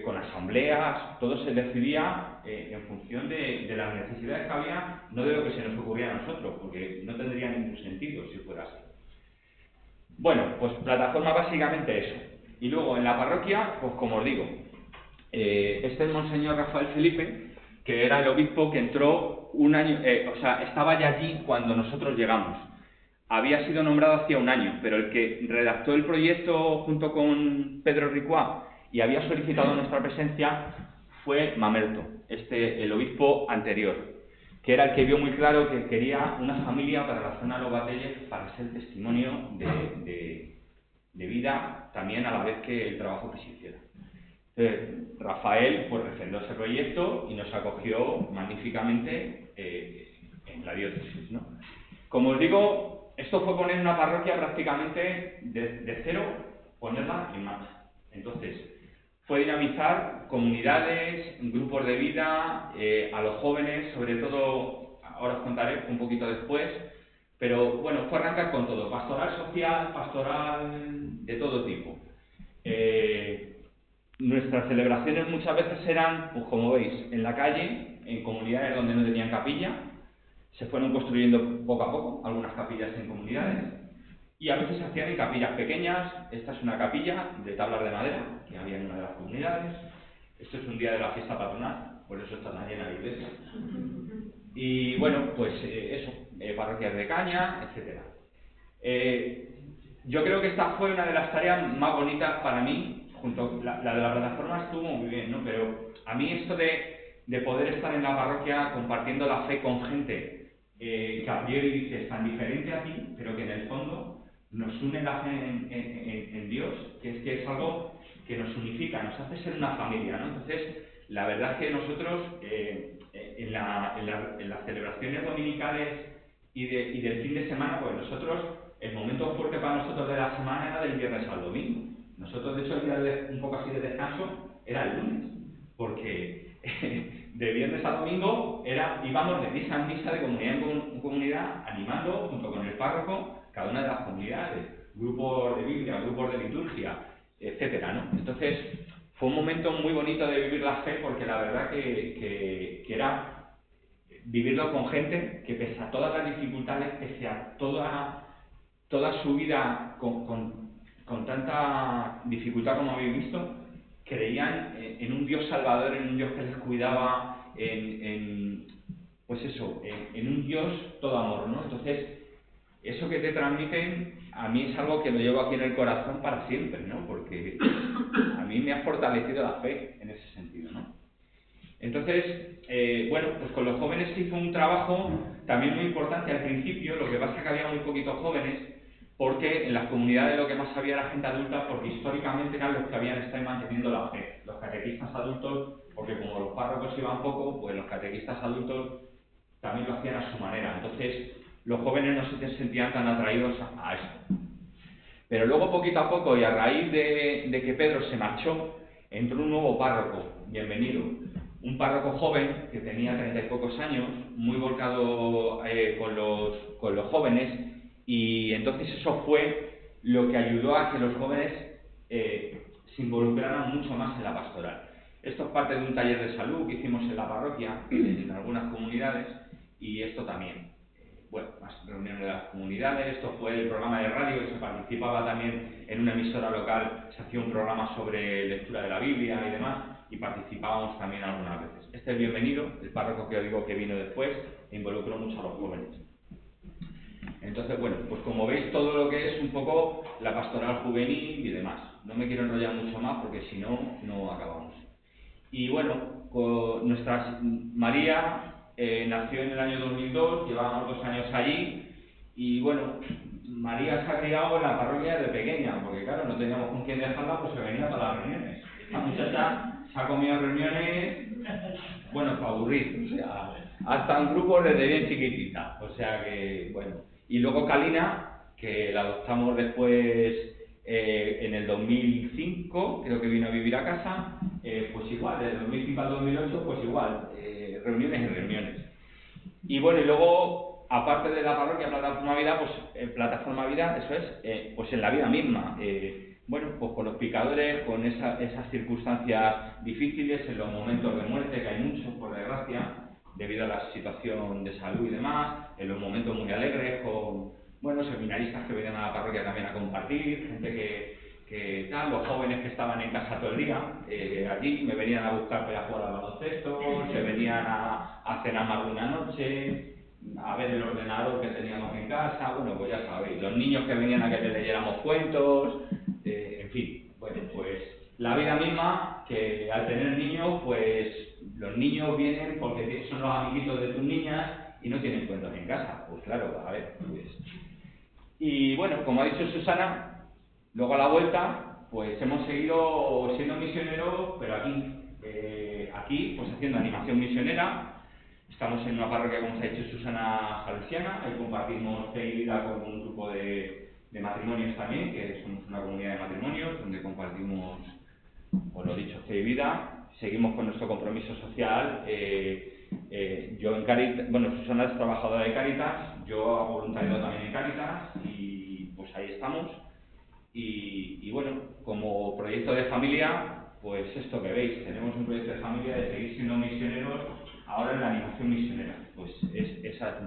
con asambleas. Todo se decidía en función de las necesidades que había, no de lo que se nos ocurría a nosotros, porque no tendría ningún sentido si fuera así. Bueno, pues plataforma básicamente eso. Y luego en la parroquia, pues como os digo, este es Monseñor Rafael Felipe, que era el obispo que entró un año, o sea, estaba ya allí cuando nosotros llegamos. Había sido nombrado hacía un año, pero el que redactó el proyecto junto con Pedro Ricuá y había solicitado nuestra presencia fue Mamerto, el obispo anterior, que era el que vio muy claro que quería una familia para la zona de los Batelles para ser testimonio de vida también a la vez que el trabajo que se hiciera. Entonces, Rafael pues refrendó ese proyecto y nos acogió magníficamente en la diócesis, ¿no? Como os digo, esto fue poner una parroquia prácticamente de cero, ponerla en marcha. Entonces, fue dinamizar comunidades, grupos de vida, a los jóvenes, sobre todo, ahora os contaré un poquito después, pero bueno, fue arrancar con todo, pastoral social, pastoral de todo tipo. Nuestras celebraciones muchas veces eran, pues como veis, en la calle, en comunidades donde no tenían capilla. Se fueron construyendo poco a poco algunas capillas en comunidades, y a veces se hacían en capillas pequeñas. Esta es una capilla de tablas de madera que había en una de las comunidades. Esto es un día de la fiesta patronal, por eso está tan llena la iglesia. Y bueno, pues eso, parroquias de caña, etc. Yo creo que esta fue una de las tareas más bonitas para mí. La de la plataforma estuvo muy bien, ¿no? Pero a mí esto de poder estar en la parroquia compartiendo la fe con gente que a priori dice es tan diferente a ti, pero que en el fondo nos une la fe en Dios, que es algo que nos unifica, nos hace ser una familia, ¿no? Entonces, la verdad es que nosotros en las celebraciones dominicales y del fin de semana, pues nosotros, el momento fuerte para nosotros de la semana era del viernes al domingo. Nosotros, de hecho, el día un poco así de descanso era el lunes, porque de viernes a domingo íbamos de misa en misa, de comunidad en comunidad, animando junto con el párroco cada una de las comunidades, grupos de Biblia, grupos de liturgia, etcétera, ¿no? Entonces, fue un momento muy bonito de vivir la fe, porque la verdad que era vivirlo con gente que, pese a todas las dificultades, pese a toda su vida con tanta dificultad como habéis visto, creían en un Dios salvador, en un Dios que les cuidaba, pues eso, en un Dios todo amor, ¿no? Entonces, eso que te transmiten, a mí es algo que lo llevo aquí en el corazón para siempre, ¿no? Porque a mí me ha fortalecido la fe en ese sentido, ¿no? Entonces, bueno, pues con los jóvenes se hizo un trabajo también muy importante al principio. Lo que pasa es que había muy poquitos jóvenes, porque en las comunidades lo que más había era gente adulta, porque históricamente eran los que habían estado manteniendo la fe. Los catequistas adultos, porque como los párrocos iban poco, pues los catequistas adultos también lo hacían a su manera. Entonces, los jóvenes no se sentían tan atraídos a esto. Pero luego, poquito a poco, y a raíz de que Pedro se marchó, entró un nuevo párroco, bienvenido. Un párroco joven, que tenía 30 y pocos años, muy volcado con los jóvenes, y entonces eso fue lo que ayudó a que los jóvenes se involucraran mucho más en la pastoral. Esto es parte de un taller de salud que hicimos en la parroquia, en algunas comunidades, y esto también. Bueno, más reuniones de las comunidades, esto fue el programa de radio que se participaba también en una emisora local, se hacía un programa sobre lectura de la Biblia y demás, y participábamos también algunas veces. Este es Bienvenido, el párroco que os digo que vino después, e involucró mucho a los jóvenes. Entonces, bueno, pues como veis todo lo que es un poco la pastoral juvenil y demás. No me quiero enrollar mucho más porque si no, no acabamos. Y bueno, nuestra María nació en el año 2002, llevábamos 2 años allí y bueno, María se ha criado en la parroquia desde pequeña, porque claro, no teníamos con quién dejarla, pues se venía a todas las reuniones. Esta muchacha se ha comido reuniones, bueno, para aburrir, o sea, hasta en grupos desde bien chiquitita, o sea que, bueno. Y luego Kalina, que la adoptamos después en el 2005, creo que vino a vivir a casa, pues igual, desde el 2005 al 2008, pues igual, reuniones y reuniones. Y bueno, y luego, aparte de la parroquia Plataforma Vida, pues en Plataforma Vida, eso es, pues en la vida misma, bueno, pues con los picadores, con esas circunstancias difíciles, en los momentos de muerte, que hay muchos, por desgracia, debido a la situación de salud y demás, en los momentos muy alegres, con, bueno, seminaristas que venían a la parroquia también a compartir, gente que tal, los jóvenes que estaban en casa todo el día, allí me venían a buscar para jugar al baloncesto, se venían a cenar más de una noche, a ver el ordenador que teníamos en casa, bueno, pues ya sabéis, los niños que venían a que les leyéramos cuentos, en fin, bueno, pues la vida misma, que al tener niños, pues los niños vienen porque son los amiguitos de tus niñas y no tienen cuentos en casa, pues claro, a ver, pues. Y bueno, como ha dicho Susana, luego a la vuelta, pues hemos seguido siendo misioneros, pero aquí pues haciendo animación misionera. Estamos en una parroquia, como se ha dicho Susana, salesiana, ahí compartimos fe y vida con un grupo de matrimonios también, que somos una comunidad de matrimonios, donde compartimos, pues lo dicho, fe y vida. Seguimos con nuestro compromiso social. Yo en Caritas, bueno, Susana es trabajadora de Caritas, yo hago voluntariado también en Caritas y pues ahí estamos. Y bueno, como proyecto de familia, pues esto que veis, tenemos un proyecto de familia de seguir siendo misioneros ahora en la animación misionera. Pues esa es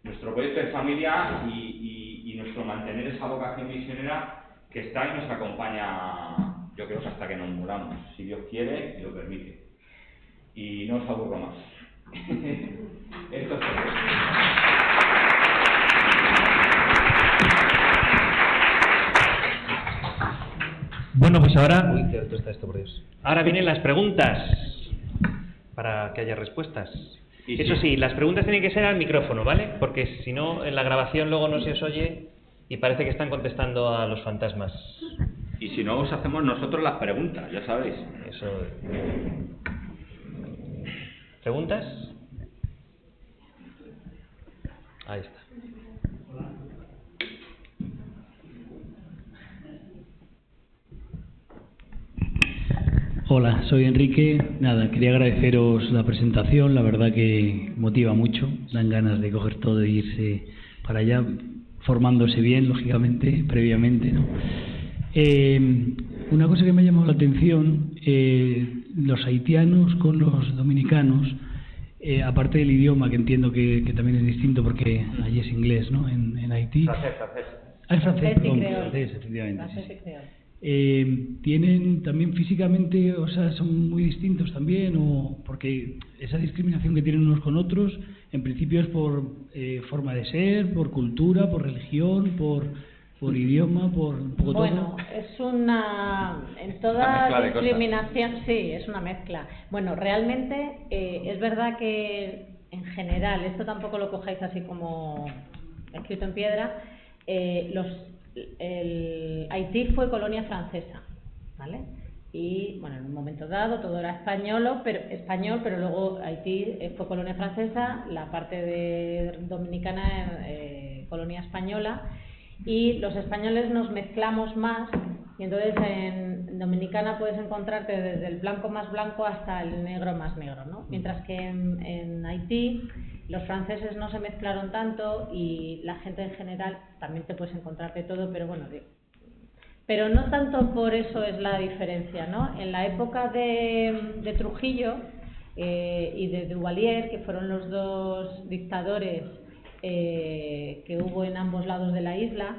nuestro proyecto de familia y nuestro mantener esa vocación misionera que está y nos acompaña, yo creo que hasta que nos muramos, si Dios quiere y lo permite. Y no os aburro más. Esto es todo. Bueno, pues ahora... Uy, qué alto está esto, por Dios. Ahora vienen las preguntas, para que haya respuestas. Eso sí, las preguntas tienen que ser al micrófono, ¿vale? Porque si no, en la grabación luego no se os oye y parece que están contestando a los fantasmas. Y si no, os hacemos nosotros las preguntas, ya sabéis. Eso. ¿Preguntas? Ahí está. Hola, soy Enrique. Nada, quería agradeceros la presentación, la verdad que motiva mucho, dan ganas de coger todo e irse para allá, formándose bien, lógicamente, previamente, ¿no? Una cosa que me ha llamado la atención, los haitianos con los dominicanos, aparte del idioma, que entiendo que también es distinto porque allí es inglés, ¿no? En Haití. Francés. Ah, es francés, perdón, creol. francés, efectivamente. Francés Sí. y creol. ¿Tienen también físicamente, o sea, son muy distintos también? O porque esa discriminación que tienen unos con otros, en principio es por forma de ser, por cultura, por religión, por idioma, por un poco Bueno, todo. es una... En Una toda mezcla de discriminación, sí, es una mezcla. Bueno, realmente es verdad que en general, esto tampoco lo cojáis así como escrito en piedra, Haití fue colonia francesa, ¿vale? Y bueno, en un momento dado todo era español, pero luego Haití fue colonia francesa, la parte de dominicana colonia española, y los españoles nos mezclamos más, y entonces en Dominicana puedes encontrarte desde el blanco más blanco hasta el negro más negro, ¿no? Mientras que en Haití los franceses no se mezclaron tanto y la gente en general también te puedes encontrar de todo, pero bueno, Pero no tanto por eso es la diferencia, ¿no? En la época de Trujillo y de Duvalier, que fueron los dos dictadores que hubo en ambos lados de la isla,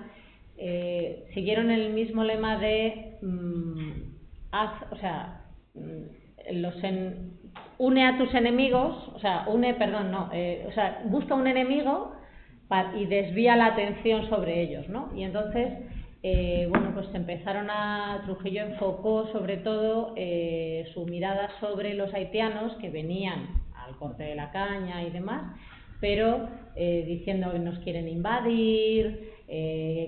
siguieron el mismo lema de une a tus enemigos, busca un enemigo y desvía la atención sobre ellos, ¿no? Y entonces Trujillo enfocó sobre todo su mirada sobre los haitianos que venían al corte de la caña y demás, pero diciendo que nos quieren invadir,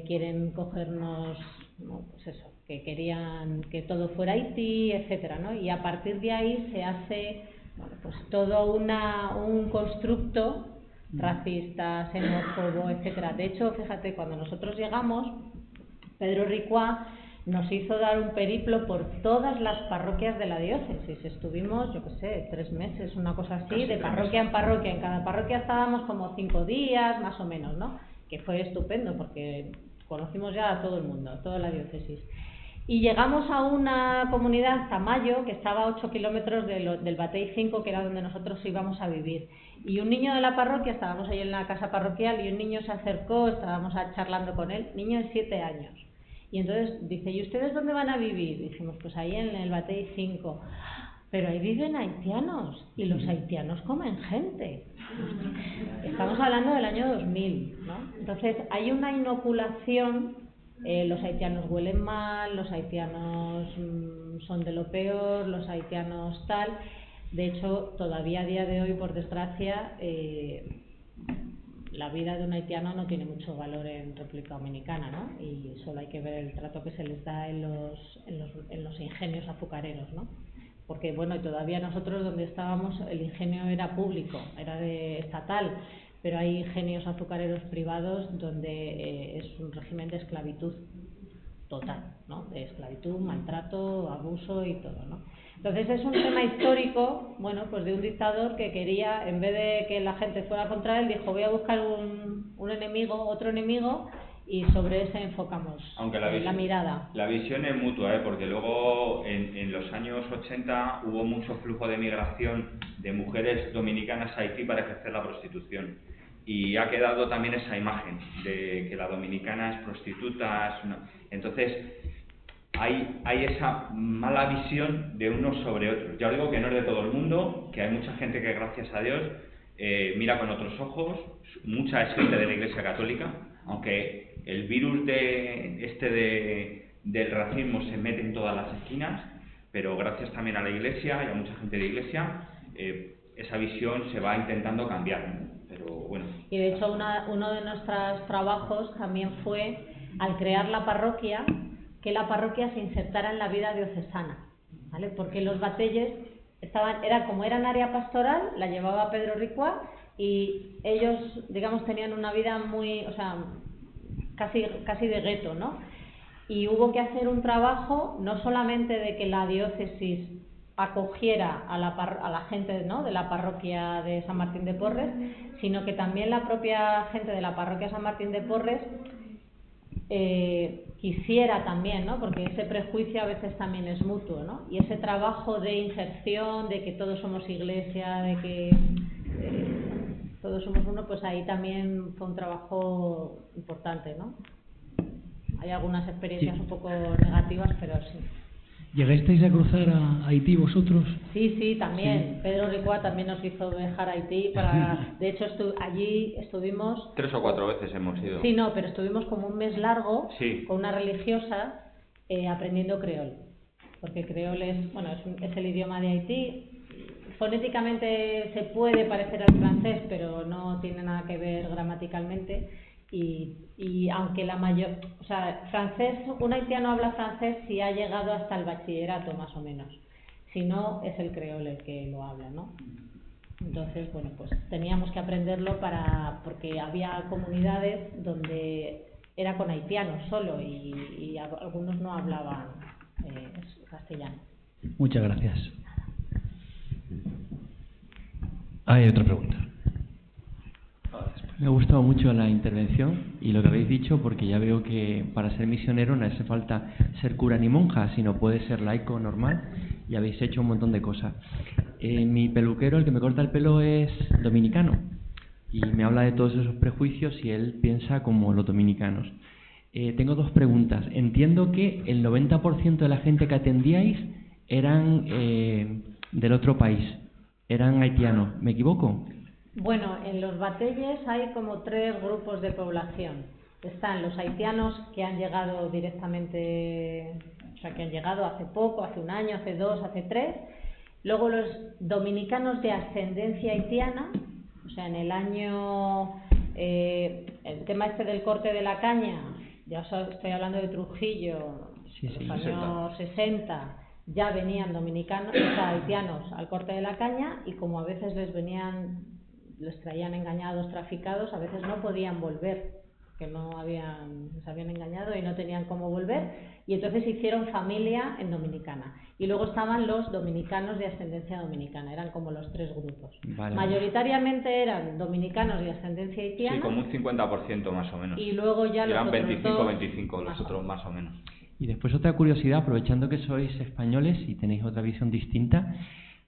quieren cogernos, ¿no? Pues eso, que querían que todo fuera Haití, etcétera, ¿no? Y a partir de ahí se hace todo un constructo racista, xenófobo, etcétera. De hecho, fíjate, cuando nosotros llegamos, Pedro Ricuá nos hizo dar un periplo por todas las parroquias de la diócesis. Estuvimos, 3 meses, una cosa así, de parroquia en parroquia. En cada parroquia estábamos como 5 días, más o menos, ¿no? Que fue estupendo porque conocimos ya a todo el mundo, a toda la diócesis. Y llegamos a una comunidad, Tamayo, que estaba a 8 kilómetros del Batey 5, que era donde nosotros íbamos a vivir. Y un niño de la parroquia, estábamos ahí en la casa parroquial, y un niño se acercó, estábamos charlando con él, niño de 7 años. Y entonces dice, ¿y ustedes dónde van a vivir? Y dijimos, pues ahí en el Batey 5. Pero ahí viven haitianos, y los haitianos comen gente. Estamos hablando del año 2000, ¿no? Entonces hay una inoculación. Los haitianos huelen mal, los haitianos son de lo peor, los haitianos tal. De hecho, todavía a día de hoy, por desgracia, la vida de un haitiano no tiene mucho valor en República Dominicana, ¿no? Y solo hay que ver el trato que se les da en los ingenios azucareros, ¿no? Porque, bueno, todavía nosotros donde estábamos el ingenio era público, era estatal, pero hay ingenios azucareros privados donde es un régimen de esclavitud total, ¿no? De esclavitud, maltrato, abuso y todo, ¿no? Entonces es un tema histórico, bueno, pues de un dictador que quería, en vez de que la gente fuera contra él, dijo, voy a buscar un enemigo, otro enemigo, y sobre ese enfocamos la mirada. La visión es mutua, porque luego en los años 80 hubo mucho flujo de migración de mujeres dominicanas a Haití para ejercer la prostitución. Y ha quedado también esa imagen de que la dominicana es prostituta. Entonces, hay esa mala visión de unos sobre otros. Ya os digo que no es de todo el mundo, que hay mucha gente que, gracias a Dios, mira con otros ojos. Mucha es gente de la Iglesia Católica, aunque el virus del racismo se mete en todas las esquinas, pero gracias también a la Iglesia y a mucha gente de Iglesia, esa visión se va intentando cambiar. Pero bueno. Y de hecho uno de nuestros trabajos también fue, al crear la parroquia, que la parroquia se insertara en la vida diocesana, ¿vale? Porque los bateyes eran área pastoral, la llevaba Pedro Ricuá, y ellos, digamos, tenían una vida muy, casi de gueto, ¿no? Y hubo que hacer un trabajo no solamente de que la diócesis acogiera a la gente, ¿no?, de la parroquia de San Martín de Porres, sino que también la propia gente de la parroquia San Martín de Porres quisiera también, ¿no?, porque ese prejuicio a veces también es mutuo, ¿no? Y ese trabajo de inserción, de que todos somos iglesia, de que todos somos uno, pues ahí también fue un trabajo importante, ¿no? Hay algunas experiencias un poco negativas, pero sí. ¿Llegasteis a cruzar a Haití vosotros? Sí, también. Sí. Pedro Ricuá también nos hizo viajar a Haití. De hecho, allí estuvimos... 3 o 4 veces hemos ido. Sí, no, pero estuvimos como un mes largo, sí, con una religiosa aprendiendo creol. Porque creol es el idioma de Haití. Fonéticamente se puede parecer al francés, pero no tiene nada que ver gramaticalmente. Y aunque francés, un haitiano habla francés si ha llegado hasta el bachillerato más o menos, si no es el creol el que lo habla, ¿no? Entonces, bueno, pues teníamos que aprenderlo porque había comunidades donde era con haitianos solo y algunos no hablaban castellano. Muchas gracias. Hay otra pregunta. Después. Me ha gustado mucho la intervención y lo que habéis dicho, porque ya veo que para ser misionero no hace falta ser cura ni monja, sino puede ser laico normal, y habéis hecho un montón de cosas. Mi peluquero, el que me corta el pelo, es dominicano y me habla de todos esos prejuicios y él piensa como los dominicanos. Tengo dos preguntas. Entiendo que el 90% de la gente que atendíais eran del otro país, eran haitianos. ¿Me equivoco? Bueno, en los batelles hay como 3 grupos de población. Están los haitianos que han llegado directamente, o sea, que han llegado hace poco, hace 1 año, hace 2, hace 3. Luego los dominicanos de ascendencia haitiana, o sea, en el año, el tema este del corte de la caña, ya estoy hablando de Trujillo, los años 60, ya venían dominicanos, o sea, haitianos al corte de la caña, y como a veces les traían engañados, traficados, a veces no podían volver, que se habían engañado y no tenían cómo volver, y entonces hicieron familia en Dominicana. Y luego estaban los dominicanos de ascendencia dominicana, eran como los 3 grupos. Vale. Mayoritariamente eran dominicanos de ascendencia haitiana. Sí, como un 50% más o menos. Y luego ya los eran otros 25 los otros más o menos. Y después otra curiosidad, aprovechando que sois españoles y tenéis otra visión distinta,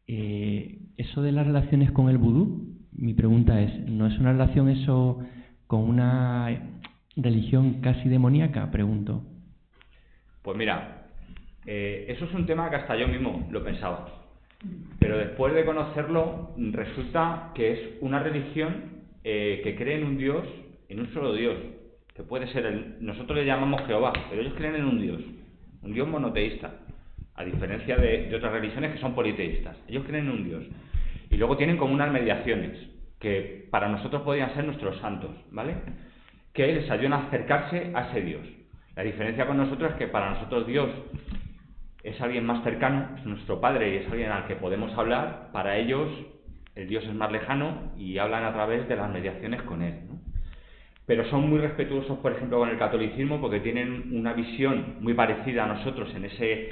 eso de las relaciones con el vudú, mi pregunta es, ¿no es una relación eso con una religión casi demoníaca? Pregunto. Pues mira, eso es un tema que hasta yo mismo lo pensaba, pero después de conocerlo resulta que es una religión que cree en un Dios, en un solo Dios, que puede ser nosotros le llamamos Jehová, pero ellos creen en un Dios monoteísta, a diferencia de otras religiones que son politeístas. Ellos creen en un Dios y luego tienen como unas mediaciones que para nosotros podrían ser nuestros santos, ¿vale? Que les ayudan a acercarse a ese Dios. La diferencia con nosotros es que para nosotros Dios es alguien más cercano, es nuestro Padre y es alguien al que podemos hablar. Para ellos el Dios es más lejano y hablan a través de las mediaciones con Él, ¿no? Pero son muy respetuosos, por ejemplo, con el catolicismo, porque tienen una visión muy parecida a nosotros en ese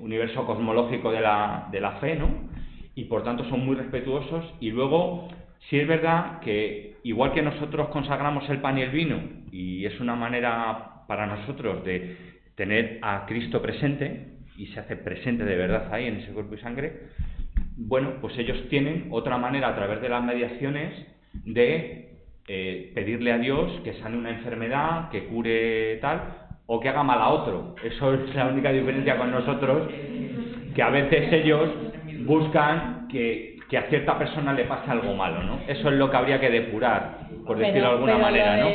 universo cosmológico de la fe, ¿no? Y por tanto son muy respetuosos. Y luego, sí es verdad que igual que nosotros consagramos el pan y el vino, y es una manera para nosotros de tener a Cristo presente, y se hace presente de verdad ahí en ese cuerpo y sangre, bueno, pues ellos tienen otra manera a través de las mediaciones de pedirle a Dios que sane una enfermedad, que cure tal, o que haga mal a otro. Eso es la única diferencia con nosotros, que a veces ellos buscan que a cierta persona le pase algo malo, ¿no? Eso es lo que habría que depurar, por decirlo de alguna manera, ¿no?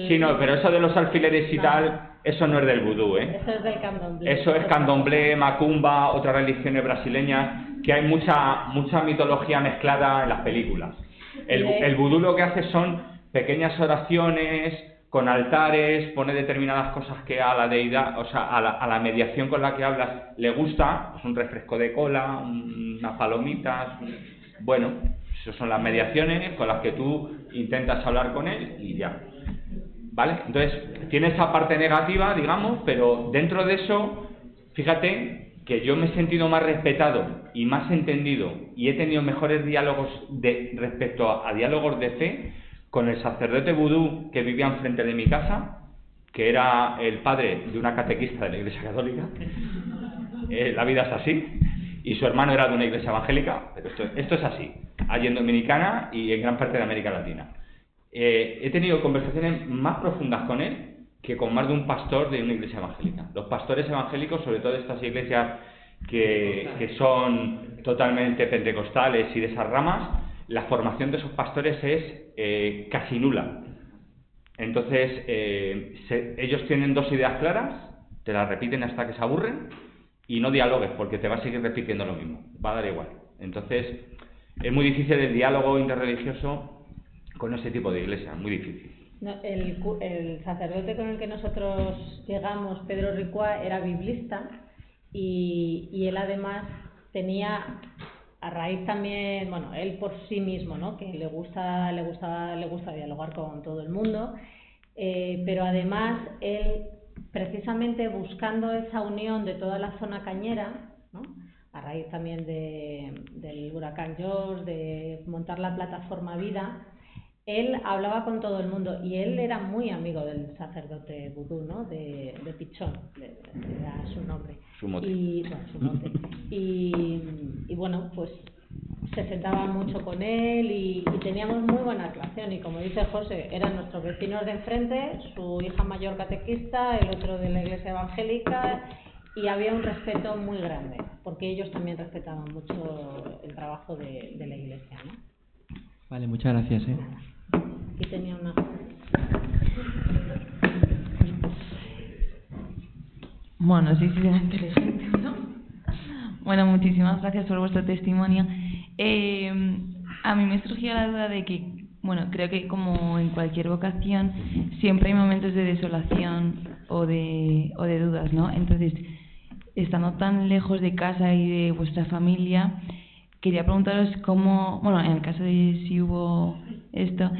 Sí, no, pero eso de los alfileres y tal, eso no es del vudú, ¿eh? Eso es del candomblé. Eso es candomblé, macumba, otras religiones brasileñas, que hay mucha mitología mezclada en las películas. El vudú lo que hace son pequeñas oraciones con altares, pone determinadas cosas que a la deidad, o sea, a la mediación con la que hablas le gusta, pues un refresco de cola, unas palomitas, bueno, esas son las mediaciones con las que tú intentas hablar con él y ya, ¿vale? Entonces, tiene esa parte negativa, digamos, pero dentro de eso, fíjate que yo me he sentido más respetado y más entendido y he tenido mejores diálogos respecto a diálogos de fe con el sacerdote vudú que vivía enfrente de mi casa, que era el padre de una catequista de la Iglesia Católica. La vida es así. Y su hermano era de una iglesia evangélica, pero esto es así, allí en Dominicana y en gran parte de América Latina. He tenido conversaciones más profundas con él que con más de un pastor de una iglesia evangélica. Los pastores evangélicos, sobre todo de estas iglesias que son totalmente pentecostales y de esas ramas, la formación de esos pastores es casi nula. Entonces, ellos tienen 2 ideas claras, te las repiten hasta que se aburren, y no dialogues, porque te va a seguir repitiendo lo mismo, va a dar igual. Entonces, es muy difícil el diálogo interreligioso con ese tipo de iglesias, muy difícil. No, el sacerdote con el que nosotros llegamos, Pedro Ricua, era biblista y él además tenía, a raíz también, bueno, él por sí mismo, ¿no?, que le gusta dialogar con todo el mundo, pero además él, precisamente buscando esa unión de toda la zona cañera, ¿no?, a raíz también del huracán George, de montar la plataforma Vida, él hablaba con todo el mundo y él era muy amigo del sacerdote vudú, ¿no? De Pichón, era su nombre. Su mote. Su mote. Y bueno, pues se sentaba mucho con él y teníamos muy buena relación. Y como dice José, eran nuestros vecinos de enfrente, su hija mayor catequista, el otro de la iglesia evangélica, y había un respeto muy grande, porque ellos también respetaban mucho el trabajo de la iglesia, ¿no? Vale, muchas gracias. Aquí tenía una... Bueno, sí, será interesante, ¿no? Bueno, muchísimas gracias por vuestro testimonio. A mí me surgió la duda de que, bueno, creo que como en cualquier vocación siempre hay momentos de desolación o de dudas, ¿no? Entonces, estando tan lejos de casa y de vuestra familia, quería preguntaros cómo, bueno, en el caso de si hubo esto,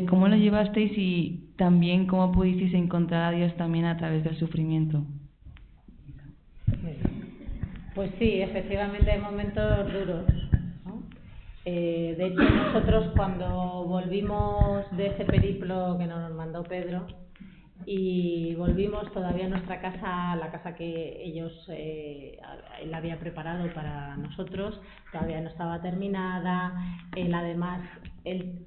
cómo lo llevasteis y también cómo pudisteis encontrar a Dios también a través del sufrimiento. Pues sí, efectivamente hay momentos duros, ¿no? De hecho, nosotros cuando volvimos de ese periplo que nos mandó Pedro y volvimos todavía a nuestra casa, la casa que él había preparado para nosotros, todavía no estaba terminada. Él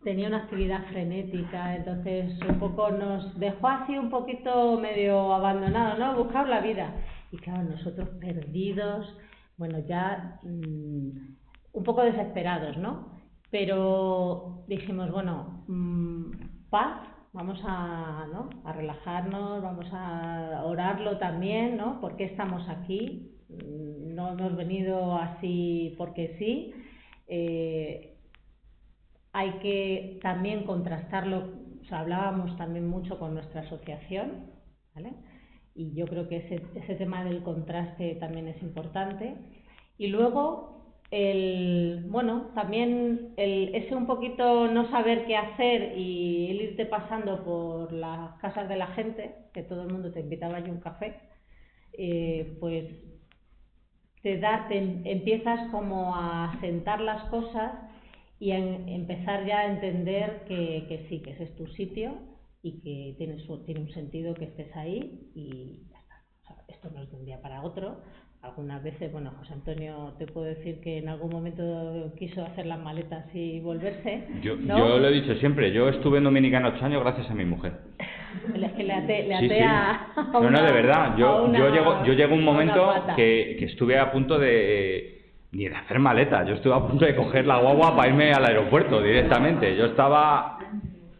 tenía una actividad frenética, entonces un poco nos dejó así un poquito medio abandonados, ¿no? Buscar la vida. Y claro, nosotros perdidos, bueno, ya un poco desesperados, ¿no? Pero dijimos, bueno, paz, vamos a relajarnos, vamos a orarlo también, ¿no? ¿Por qué estamos aquí? No hemos venido así porque sí. Hay que también contrastarlo, o sea, hablábamos también mucho con nuestra asociación, ¿vale? Y yo creo que ese tema del contraste también es importante. Y luego, también ese un poquito no saber qué hacer y el irte pasando por las casas de la gente, que todo el mundo te invitaba allí un café, pues empiezas como a sentar las cosas y a empezar ya a entender que sí, que ese es tu sitio y que tiene un sentido que estés ahí y ya está. O sea, esto no es de un día para otro. Algunas veces, bueno, José Antonio te puedo decir que en algún momento quiso hacer las maletas y volverse, ¿no? Yo lo he dicho siempre, yo estuve en Dominicana 8 años gracias a mi mujer. Es que le até Sí. a No, de verdad, yo llego un momento que estuve a punto ni de hacer maletas, yo estuve a punto de coger la guagua para irme al aeropuerto directamente, yo estaba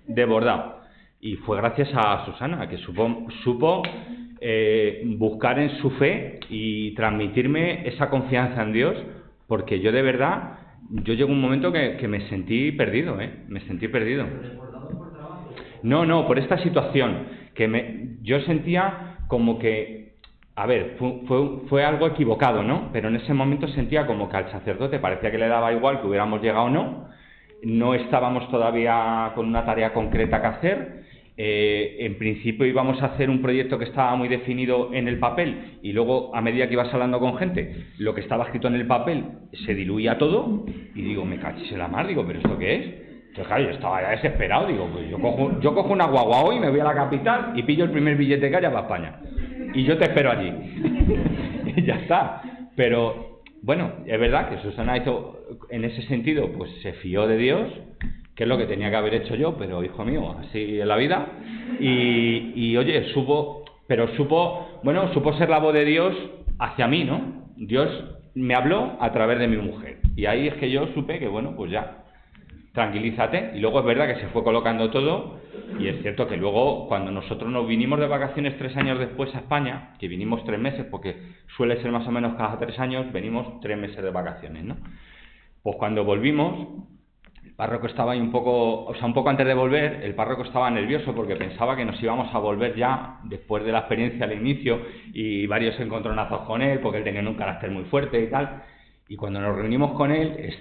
desbordado. Y fue gracias a Susana, que supo buscar en su fe y transmitirme esa confianza en Dios, porque yo de verdad, yo llegó un momento que me sentí perdido, me sentí perdido. No, por esta situación, yo sentía como que, a ver, fue algo equivocado, ¿no? Pero en ese momento sentía como que al sacerdote parecía que le daba igual que hubiéramos llegado o no estábamos todavía con una tarea concreta que hacer. En principio íbamos a hacer un proyecto que estaba muy definido en el papel y luego a medida que ibas hablando con gente, lo que estaba escrito en el papel se diluía todo y digo, me cachis en la mar, digo, ¿pero esto qué es? Entonces claro, yo estaba ya desesperado, digo, pues yo cojo una guagua hoy, me voy a la capital y pillo el primer billete que haya para España y yo te espero allí y ya está. Pero bueno, es verdad que Susana hizo, en ese sentido, pues se fió de Dios, que es lo que tenía que haber hecho yo, pero hijo mío, así es la vida. Y oye, supo ser la voz de Dios hacia mí, ¿no? Dios me habló a través de mi mujer. Y ahí es que yo supe que, bueno, pues ya, tranquilízate. Y luego es verdad que se fue colocando todo. Y es cierto que luego, cuando nosotros nos vinimos de vacaciones 3 años después a España, que vinimos 3 meses, porque suele ser más o menos cada 3 años, venimos 3 meses de vacaciones, ¿no? Pues cuando volvimos, el párroco estaba ahí un poco antes de volver, el párroco estaba nervioso porque pensaba que nos íbamos a volver ya después de la experiencia al inicio y varios encontronazos con él porque él tenía un carácter muy fuerte y tal. Y cuando nos reunimos con él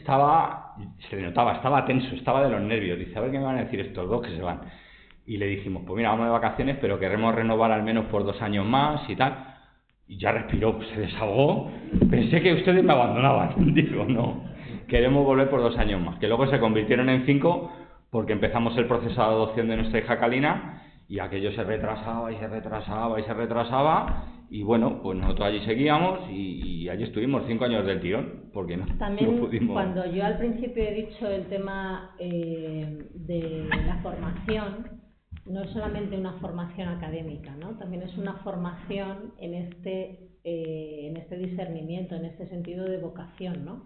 se le notaba, estaba tenso, estaba de los nervios. Dice, a ver qué me van a decir estos dos que se van. Y le dijimos, pues mira, vamos de vacaciones, pero queremos renovar al menos por 2 años más y tal. Y ya respiró, se desahogó. Pensé que ustedes me abandonaban. Digo, no. Queremos volver por 2 años más, que luego se convirtieron en 5 porque empezamos el proceso de adopción de nuestra hija Kalina y aquello se retrasaba y se retrasaba y se retrasaba y bueno, pues nosotros allí seguíamos y allí estuvimos 5 años del tirón, porque También no pudimos... cuando yo al principio he dicho el tema de la formación, no es solamente una formación académica, ¿no? También es una formación en este discernimiento, en este sentido de vocación, ¿no?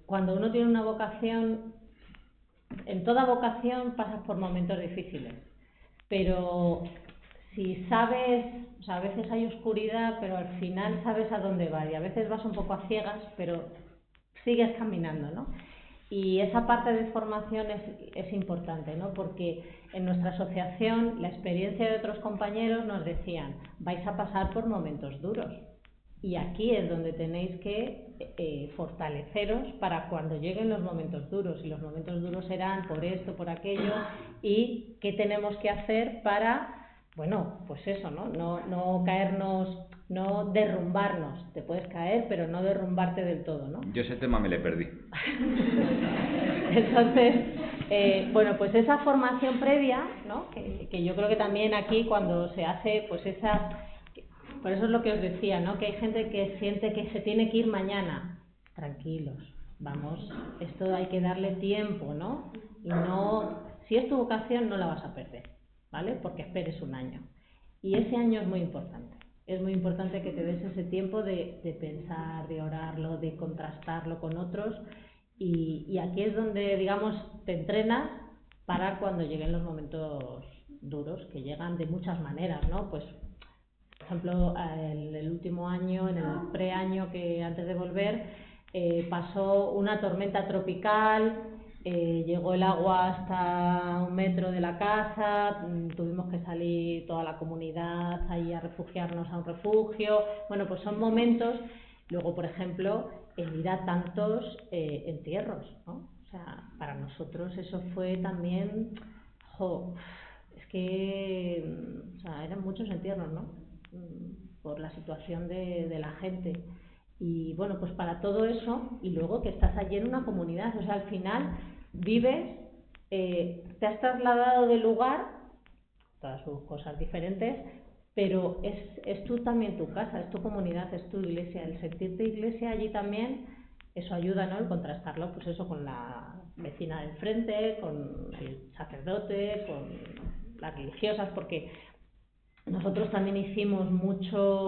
Cuando uno tiene una vocación, en toda vocación pasas por momentos difíciles, pero si sabes, o sea, a veces hay oscuridad, pero al final sabes a dónde vas y a veces vas un poco a ciegas, pero sigues caminando, ¿no? Y esa parte de formación es importante, ¿no? Porque en nuestra asociación la experiencia de otros compañeros nos decían, vais a pasar por momentos duros y aquí es donde tenéis que fortaleceros para cuando lleguen los momentos duros, y los momentos duros serán por esto, por aquello, y qué tenemos que hacer para, bueno, pues eso, ¿no? No caernos, no derrumbarnos. Te puedes caer, pero no derrumbarte del todo, ¿no? Yo ese tema me le perdí. Entonces, bueno, pues esa formación previa, ¿no? Que yo creo que también aquí cuando se hace, pues esa... Por eso es lo que os decía, ¿no? Que hay gente que siente que se tiene que ir mañana. Tranquilos, vamos, esto hay que darle tiempo, ¿no? Y no, si es tu vocación no la vas a perder, ¿vale? Porque esperes un año. Y ese año es muy importante. Es muy importante que te des ese tiempo de pensar, de orarlo, de contrastarlo con otros. Y aquí es donde, digamos, te entrenas para cuando lleguen los momentos duros, que llegan de muchas maneras, ¿no? Pues, por ejemplo, el último año, en el preaño que antes de volver, pasó una tormenta tropical, llegó el agua hasta 1 metro de la casa, tuvimos que salir toda la comunidad ahí a refugiarnos a un refugio. Bueno, pues son momentos. Luego, por ejemplo, el ir a tantos entierros, ¿no? O sea, para nosotros eso fue también, es que, o sea, eran muchos entierros, ¿no? Por la situación de la gente. Y bueno, pues para todo eso, y luego que estás allí en una comunidad, o sea, al final vives, te has trasladado de lugar, todas sus cosas diferentes, pero es tú también tu casa, es tu comunidad, es tu iglesia. El sentirte iglesia allí también, eso ayuda, ¿no? El contrastarlo, pues eso, con la vecina del frente, con el sacerdote, con las religiosas, porque nosotros también hicimos mucha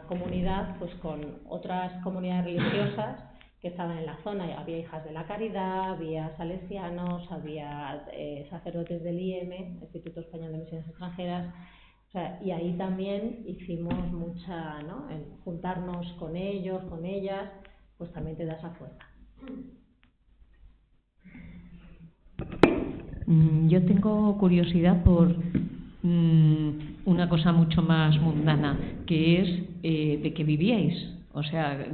comunidad pues con otras comunidades religiosas que estaban en la zona. Había hijas de la caridad, había salesianos, había sacerdotes del IEM, Instituto Español de Misiones Extranjeras. O sea, y ahí también hicimos mucha, ¿no? En juntarnos con ellos, con ellas, pues también te da esa fuerza. Yo tengo curiosidad por una cosa mucho más mundana, que es de qué vivíais. O sea,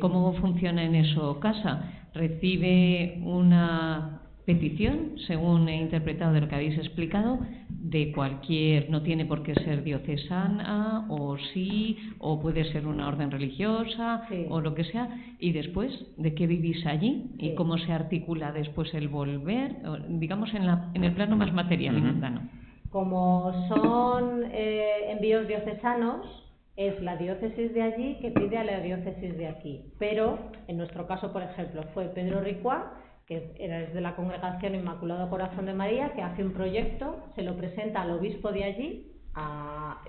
¿cómo funciona en eso casa? ¿Recibe una petición, según he interpretado de lo que habéis explicado, de cualquier, no tiene por qué ser diocesana, o sí, o puede ser una orden religiosa, sí, o lo que sea, y después, ¿de qué vivís allí? Sí. ¿Y cómo se articula después el volver? Digamos, en el plano más material y mundano. Como son envíos diocesanos, es la diócesis de allí que pide a la diócesis de aquí. Pero, en nuestro caso, por ejemplo, fue Pedro Ricuá, que era desde la Congregación Inmaculado Corazón de María, que hace un proyecto, se lo presenta al obispo de allí, a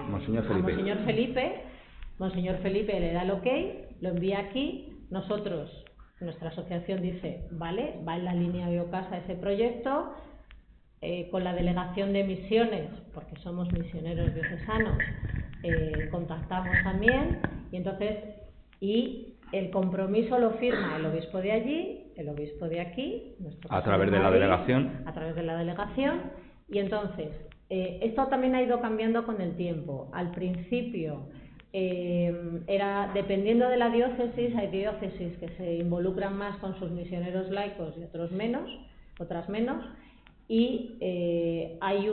Monseñor Felipe. Monseñor Felipe le da el ok, lo envía aquí. Nosotros, nuestra asociación dice, vale, va en la línea de Ocasa ese proyecto, con la delegación de misiones, porque somos misioneros diocesanos, contactamos también, y entonces, el compromiso lo firma el obispo de allí, el obispo de aquí, a través de la delegación. A través de la delegación, y entonces, esto también ha ido cambiando con el tiempo. Al principio, era dependiendo de la diócesis, hay diócesis que se involucran más con sus misioneros laicos y otras menos, y hay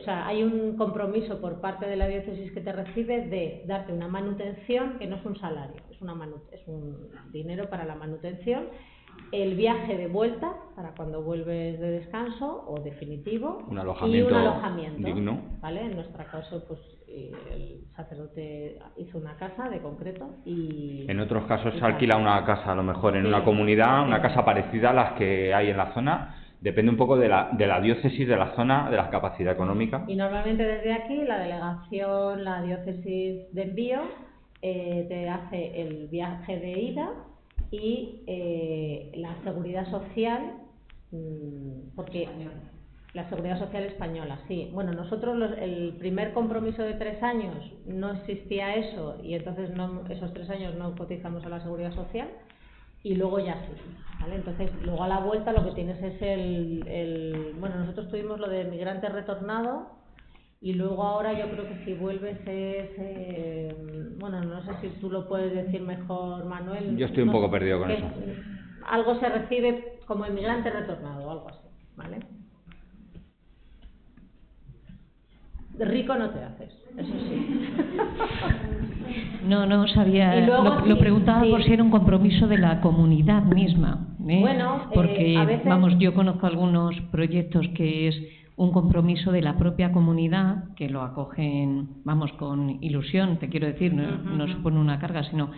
hay un compromiso por parte de la diócesis que te recibe de darte una manutención que no es un salario, es es un dinero para la manutención. El viaje de vuelta, para cuando vuelves de descanso o definitivo, un alojamiento, y un alojamiento digno. ¿Vale? En nuestro caso, pues el sacerdote hizo una casa de concreto y... En otros casos se alquila una casa, a lo mejor en una comunidad, una casa parecida a las que hay en la zona. Depende un poco de la diócesis, de la zona, de la capacidad económica. Y normalmente desde aquí la delegación, la diócesis de envío, te hace el viaje de ida y la seguridad social, porque la seguridad social española, sí. Bueno, nosotros el primer compromiso de 3 años no existía eso y entonces esos 3 años no cotizamos a la seguridad social y luego ya sí, ¿vale? Entonces luego a la vuelta lo que tienes es bueno, nosotros tuvimos lo de migrante retornado y luego ahora yo creo que si vuelves es, bueno, no sé si tú lo puedes decir mejor, Manuel. Yo estoy un poco perdido con eso. Algo se recibe como inmigrante retornado, algo así, ¿vale? Rico no te haces, eso sí. No sabía. Y luego, lo preguntaba por si era un compromiso de la comunidad misma. Bueno, porque, a veces... vamos, yo conozco algunos proyectos que es un compromiso de la propia comunidad, que lo acogen, vamos, con ilusión, te quiero decir, no supone una carga, sino,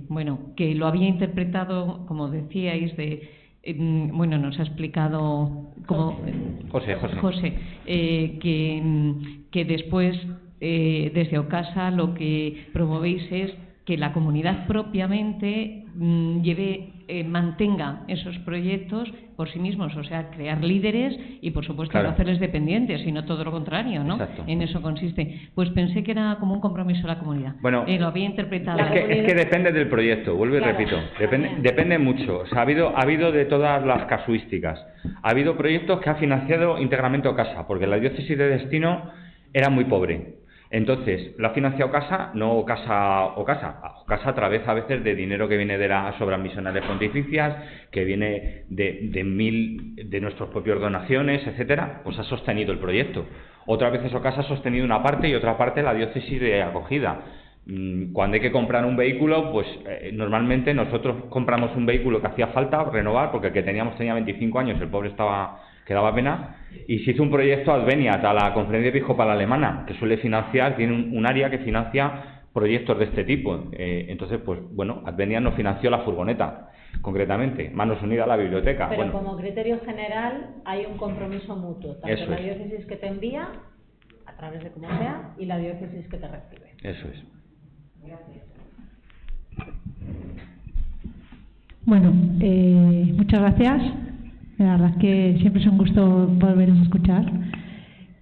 bueno, que lo había interpretado, como decíais, bueno, nos ha explicado como José, que después desde Ocasa lo que promovéis es que la comunidad propiamente mantenga esos proyectos por sí mismos, o sea, crear líderes y por supuesto no hacerles dependientes, sino todo lo contrario, ¿no? Exacto. En eso consiste. Pues pensé que era como un compromiso de la comunidad. Bueno, lo había interpretado. Es que depende del proyecto, vuelvo y repito, depende mucho. O sea, ha habido de todas las casuísticas. Ha habido proyectos que ha financiado íntegramente Ocasa, porque la diócesis de destino era muy pobre. Entonces, lo ha financiado Ocasa, no Ocasa a través a veces de dinero que viene de las obras misionales pontificias, que viene de nuestras propias donaciones, etcétera, pues ha sostenido el proyecto. Otras veces Ocasa ha sostenido una parte y otra parte la diócesis de acogida. Cuando hay que comprar un vehículo, pues normalmente nosotros compramos un vehículo que hacía falta renovar, porque el que teníamos tenía 25 años, el pobre que daba pena, y se hizo un proyecto Adveniat a la Conferencia Episcopal Alemana, que suele financiar, tiene un área que financia proyectos de este tipo. Entonces, pues bueno, Adveniat nos financió la furgoneta, concretamente, Manos Unidas a la biblioteca. Pero como criterio general hay un compromiso mutuo, tanto la diócesis que te envía, a través de como sea, y la diócesis que te recibe. Eso es. Gracias. Bueno, muchas gracias. La verdad es que siempre es un gusto volveros a escuchar.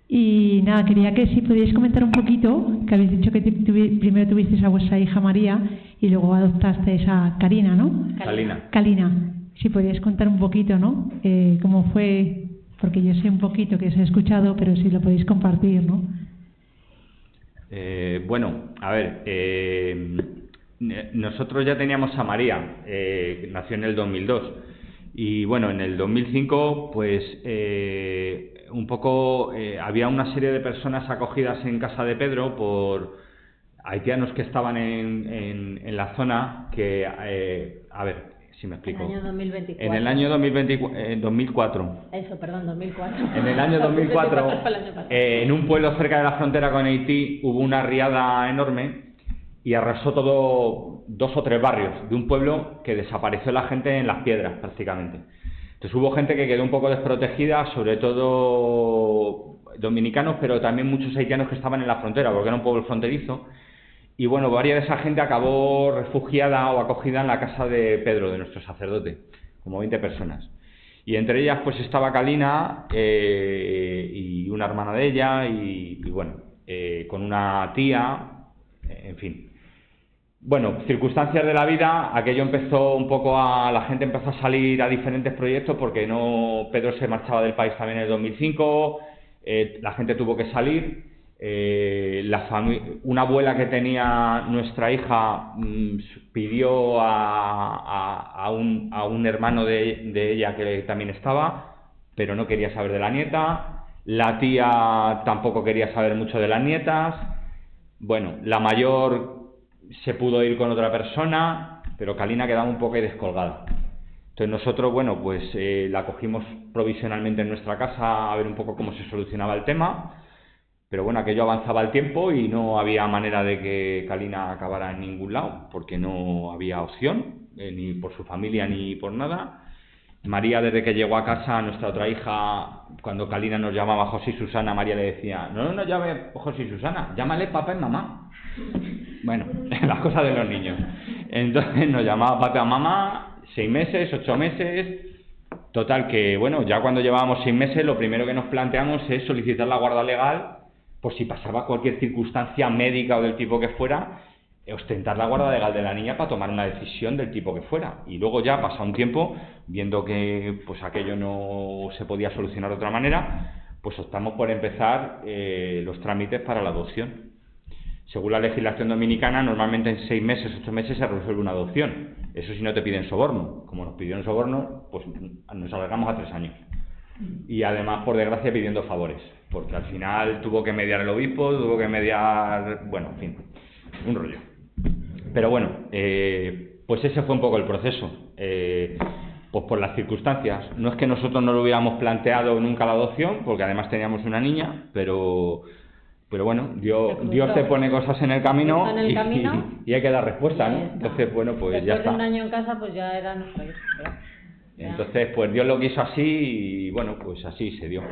Y nada, quería que si podíais comentar un poquito, que habéis dicho que primero tuvisteis a vuestra hija María y luego adoptasteis a Karina, ¿no? Kalina. Si podíais contar un poquito, ¿no? Cómo fue, porque yo sé un poquito que os he escuchado, pero si lo podéis compartir, ¿no? Bueno, a ver, nosotros ya teníamos a María, nació en el 2002. Y bueno, en el 2005, pues un poco había una serie de personas acogidas en Casa de Pedro por haitianos que estaban en la zona que, a ver si me explico. En el año 2024. En el año 2004. Eso, perdón, 2004. En el año 2004, en un pueblo cerca de la frontera con Haití, hubo una riada enorme y arrasó todo 2 o 3 barrios de un pueblo que desapareció la gente en las piedras prácticamente. Entonces hubo gente que quedó un poco desprotegida, sobre todo dominicanos, pero también muchos haitianos que estaban en la frontera, porque era un pueblo fronterizo. Y bueno, varias de esa gente acabó refugiada o acogida en la casa de Pedro, de nuestro sacerdote, como 20 personas. Y entre ellas pues estaba Kalina y una hermana de ella y bueno, con una tía, en fin. Bueno, circunstancias de la vida, aquello empezó un poco la gente empezó a salir a diferentes proyectos porque Pedro se marchaba del país también en el 2005, la gente tuvo que salir, una abuela que tenía nuestra hija pidió a un hermano de ella que también estaba, pero no quería saber de la nieta, la tía tampoco quería saber mucho de las nietas, bueno, la mayor se pudo ir con otra persona, pero Kalina quedaba un poco ahí descolgada. Entonces nosotros, bueno, pues la cogimos provisionalmente en nuestra casa a ver un poco cómo se solucionaba el tema, pero bueno, aquello avanzaba el tiempo y no había manera de que Kalina acabara en ningún lado, porque no había opción, ni por su familia ni por nada. María, desde que llegó a casa, nuestra otra hija, cuando Kalina nos llamaba José y Susana, María le decía: no nos llame José y Susana, llámale papá y mamá. Bueno, las cosas de los niños. Entonces nos llamaba papá y mamá, 6 meses, 8 meses, total que, bueno, ya cuando llevábamos 6 meses, lo primero que nos planteamos es solicitar la guarda legal, por si pasaba cualquier circunstancia médica o del tipo que fuera, ostentar la guarda legal de la niña para tomar una decisión del tipo que fuera. Y luego ya, pasado un tiempo, viendo que pues aquello no se podía solucionar de otra manera, pues optamos por empezar los trámites para la adopción. Según la legislación dominicana, normalmente en 6 meses, 8 meses se resuelve una adopción. Eso si no te piden soborno. Como nos pidieron soborno, pues nos alargamos a 3 años. Y además, por desgracia, pidiendo favores. Porque al final tuvo que mediar el obispo, tuvo que mediar... Bueno, en fin, un rollo. Pero bueno, pues ese fue un poco el proceso. Pues por las circunstancias. No es que nosotros no lo hubiéramos planteado nunca la adopción, porque además teníamos una niña, pero bueno, Dios te pone cosas en el camino, y hay que dar respuesta, ¿no? Entonces, bueno, pues ya está. Después de un año en casa, pues ya era nuestra hija. Entonces, pues Dios lo quiso así y bueno, pues así se dio.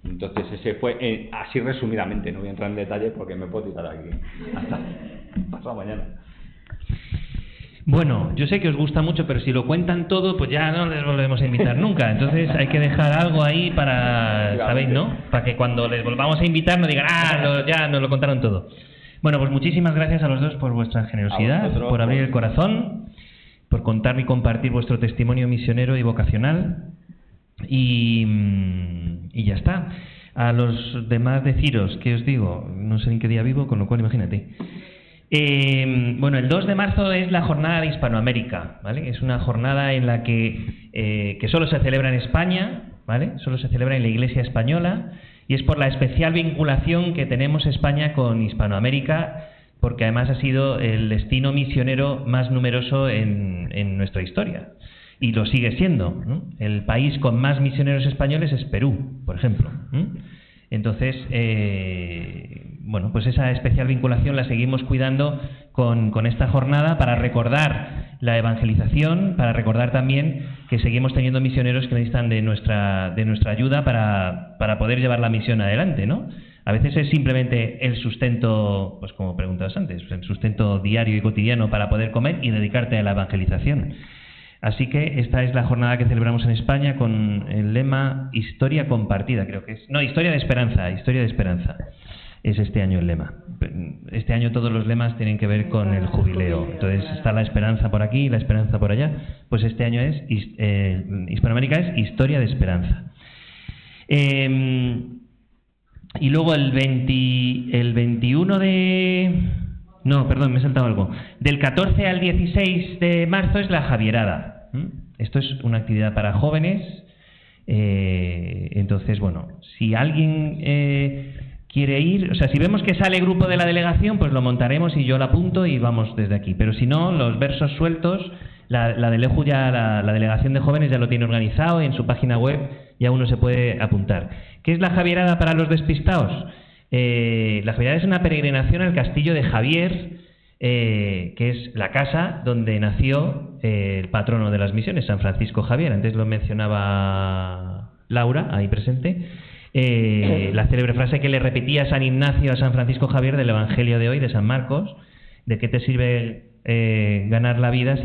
Entonces ese fue, así resumidamente, no voy a entrar en detalles porque me puedo tirar aquí hasta pasado mañana. Bueno, yo sé que os gusta mucho, pero si lo cuentan todo, pues ya no les volvemos a invitar nunca. Entonces hay que dejar algo ahí para, ¿sabéis, no? Para que cuando les volvamos a invitar no digan, ya nos lo contaron todo. Bueno, pues muchísimas gracias a los dos por vuestra generosidad, por abrir el corazón, por contarme y compartir vuestro testimonio misionero y vocacional. Y ya está. A los demás deciros, ¿qué os digo? No sé en qué día vivo, con lo cual imagínate. Bueno, el 2 de marzo es la jornada de Hispanoamérica, ¿vale? Es una jornada en la que solo se celebra en España, ¿vale? Solo se celebra en la Iglesia española, y es por la especial vinculación que tenemos España con Hispanoamérica, porque además ha sido el destino misionero más numeroso en nuestra historia. Y lo sigue siendo, ¿no? El país con más misioneros españoles es Perú, por ejemplo, ¿no? Entonces, bueno, pues esa especial vinculación la seguimos cuidando con esta jornada para recordar la evangelización, para recordar también que seguimos teniendo misioneros que necesitan de nuestra ayuda para poder llevar la misión adelante, ¿no? A veces es simplemente el sustento, pues como preguntabas antes, el sustento diario y cotidiano para poder comer y dedicarte a la evangelización. Así que esta es la jornada que celebramos en España con el lema Historia compartida, creo que es. No, Historia de Esperanza, Historia de Esperanza. Es este año el lema. Este año todos los lemas tienen que ver con el jubileo. Entonces está la esperanza por aquí, la esperanza por allá. Pues este año es Hispanoamérica es Historia de Esperanza. Y luego el 21 de... No, perdón, me he saltado algo. Del 14 al 16 de marzo es la Javierada. Esto es una actividad para jóvenes. Entonces, bueno, si alguien quiere ir, o sea, si vemos que sale grupo de la delegación, pues lo montaremos y yo lo apunto y vamos desde aquí. Pero si no, los versos sueltos, la Deleju ya, la delegación de jóvenes ya lo tiene organizado y en su página web ya uno se puede apuntar. ¿Qué es la Javierada para los despistados? La Javierada es una peregrinación al castillo de Javier, que es la casa donde nació el patrono de las misiones, San Francisco Javier. Antes lo mencionaba Laura, ahí presente. La célebre frase que le repetía San Ignacio a San Francisco Javier del Evangelio de hoy, de San Marcos: ¿de qué te sirve ganar la vida,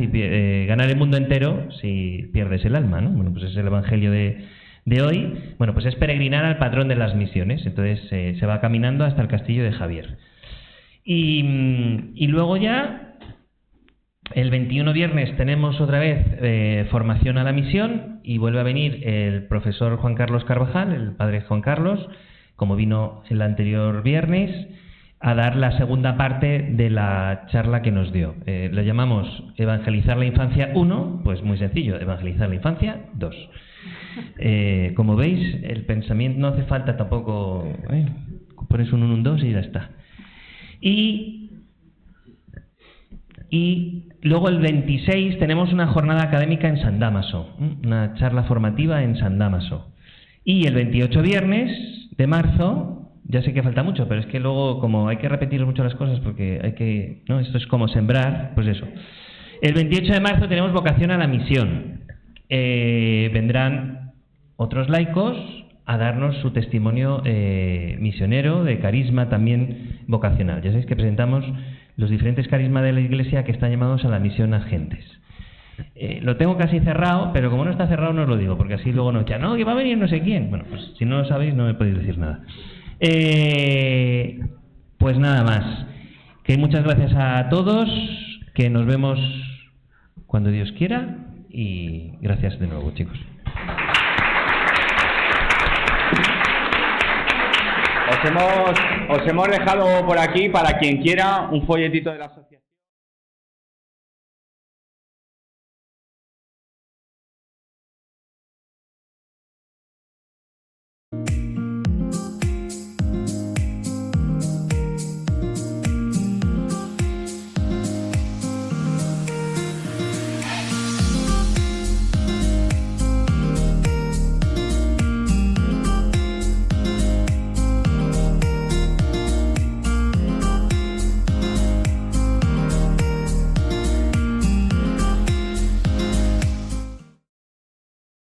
ganar el mundo entero si pierdes el alma, ¿no? Bueno, pues es el Evangelio de hoy. Bueno, pues es peregrinar al patrón de las misiones. Entonces se va caminando hasta el castillo de Javier. Y luego ya, el 21 viernes tenemos otra vez formación a la misión y vuelve a venir el profesor Juan Carlos Carvajal, el padre Juan Carlos, como vino el anterior viernes, a dar la segunda parte de la charla que nos dio. La llamamos Evangelizar la Infancia 1, pues muy sencillo, Evangelizar la Infancia 2. Como veis, el pensamiento no hace falta tampoco, pones un 1, un 2 y ya está. Y Y luego el 26 tenemos una jornada académica en San Dámaso, una charla formativa en San Dámaso. Y el 28 viernes de marzo, ya sé que falta mucho, pero es que luego como hay que repetir mucho las cosas porque hay que, ¿no? Esto es como sembrar, pues eso. El 28 de marzo tenemos vocación a la misión. Vendrán otros laicos a darnos su testimonio misionero, de carisma también vocacional. Ya sabéis que presentamos los diferentes carismas de la Iglesia que están llamados a la misión a gentes. Lo tengo casi cerrado, pero como no está cerrado no os lo digo, porque así luego no echan, no, que va a venir no sé quién. Bueno, pues si no lo sabéis no me podéis decir nada. Pues nada más. Que muchas gracias a todos, que nos vemos cuando Dios quiera y gracias de nuevo, chicos. Os hemos dejado por aquí, para quien quiera, un folletito de la sociedad.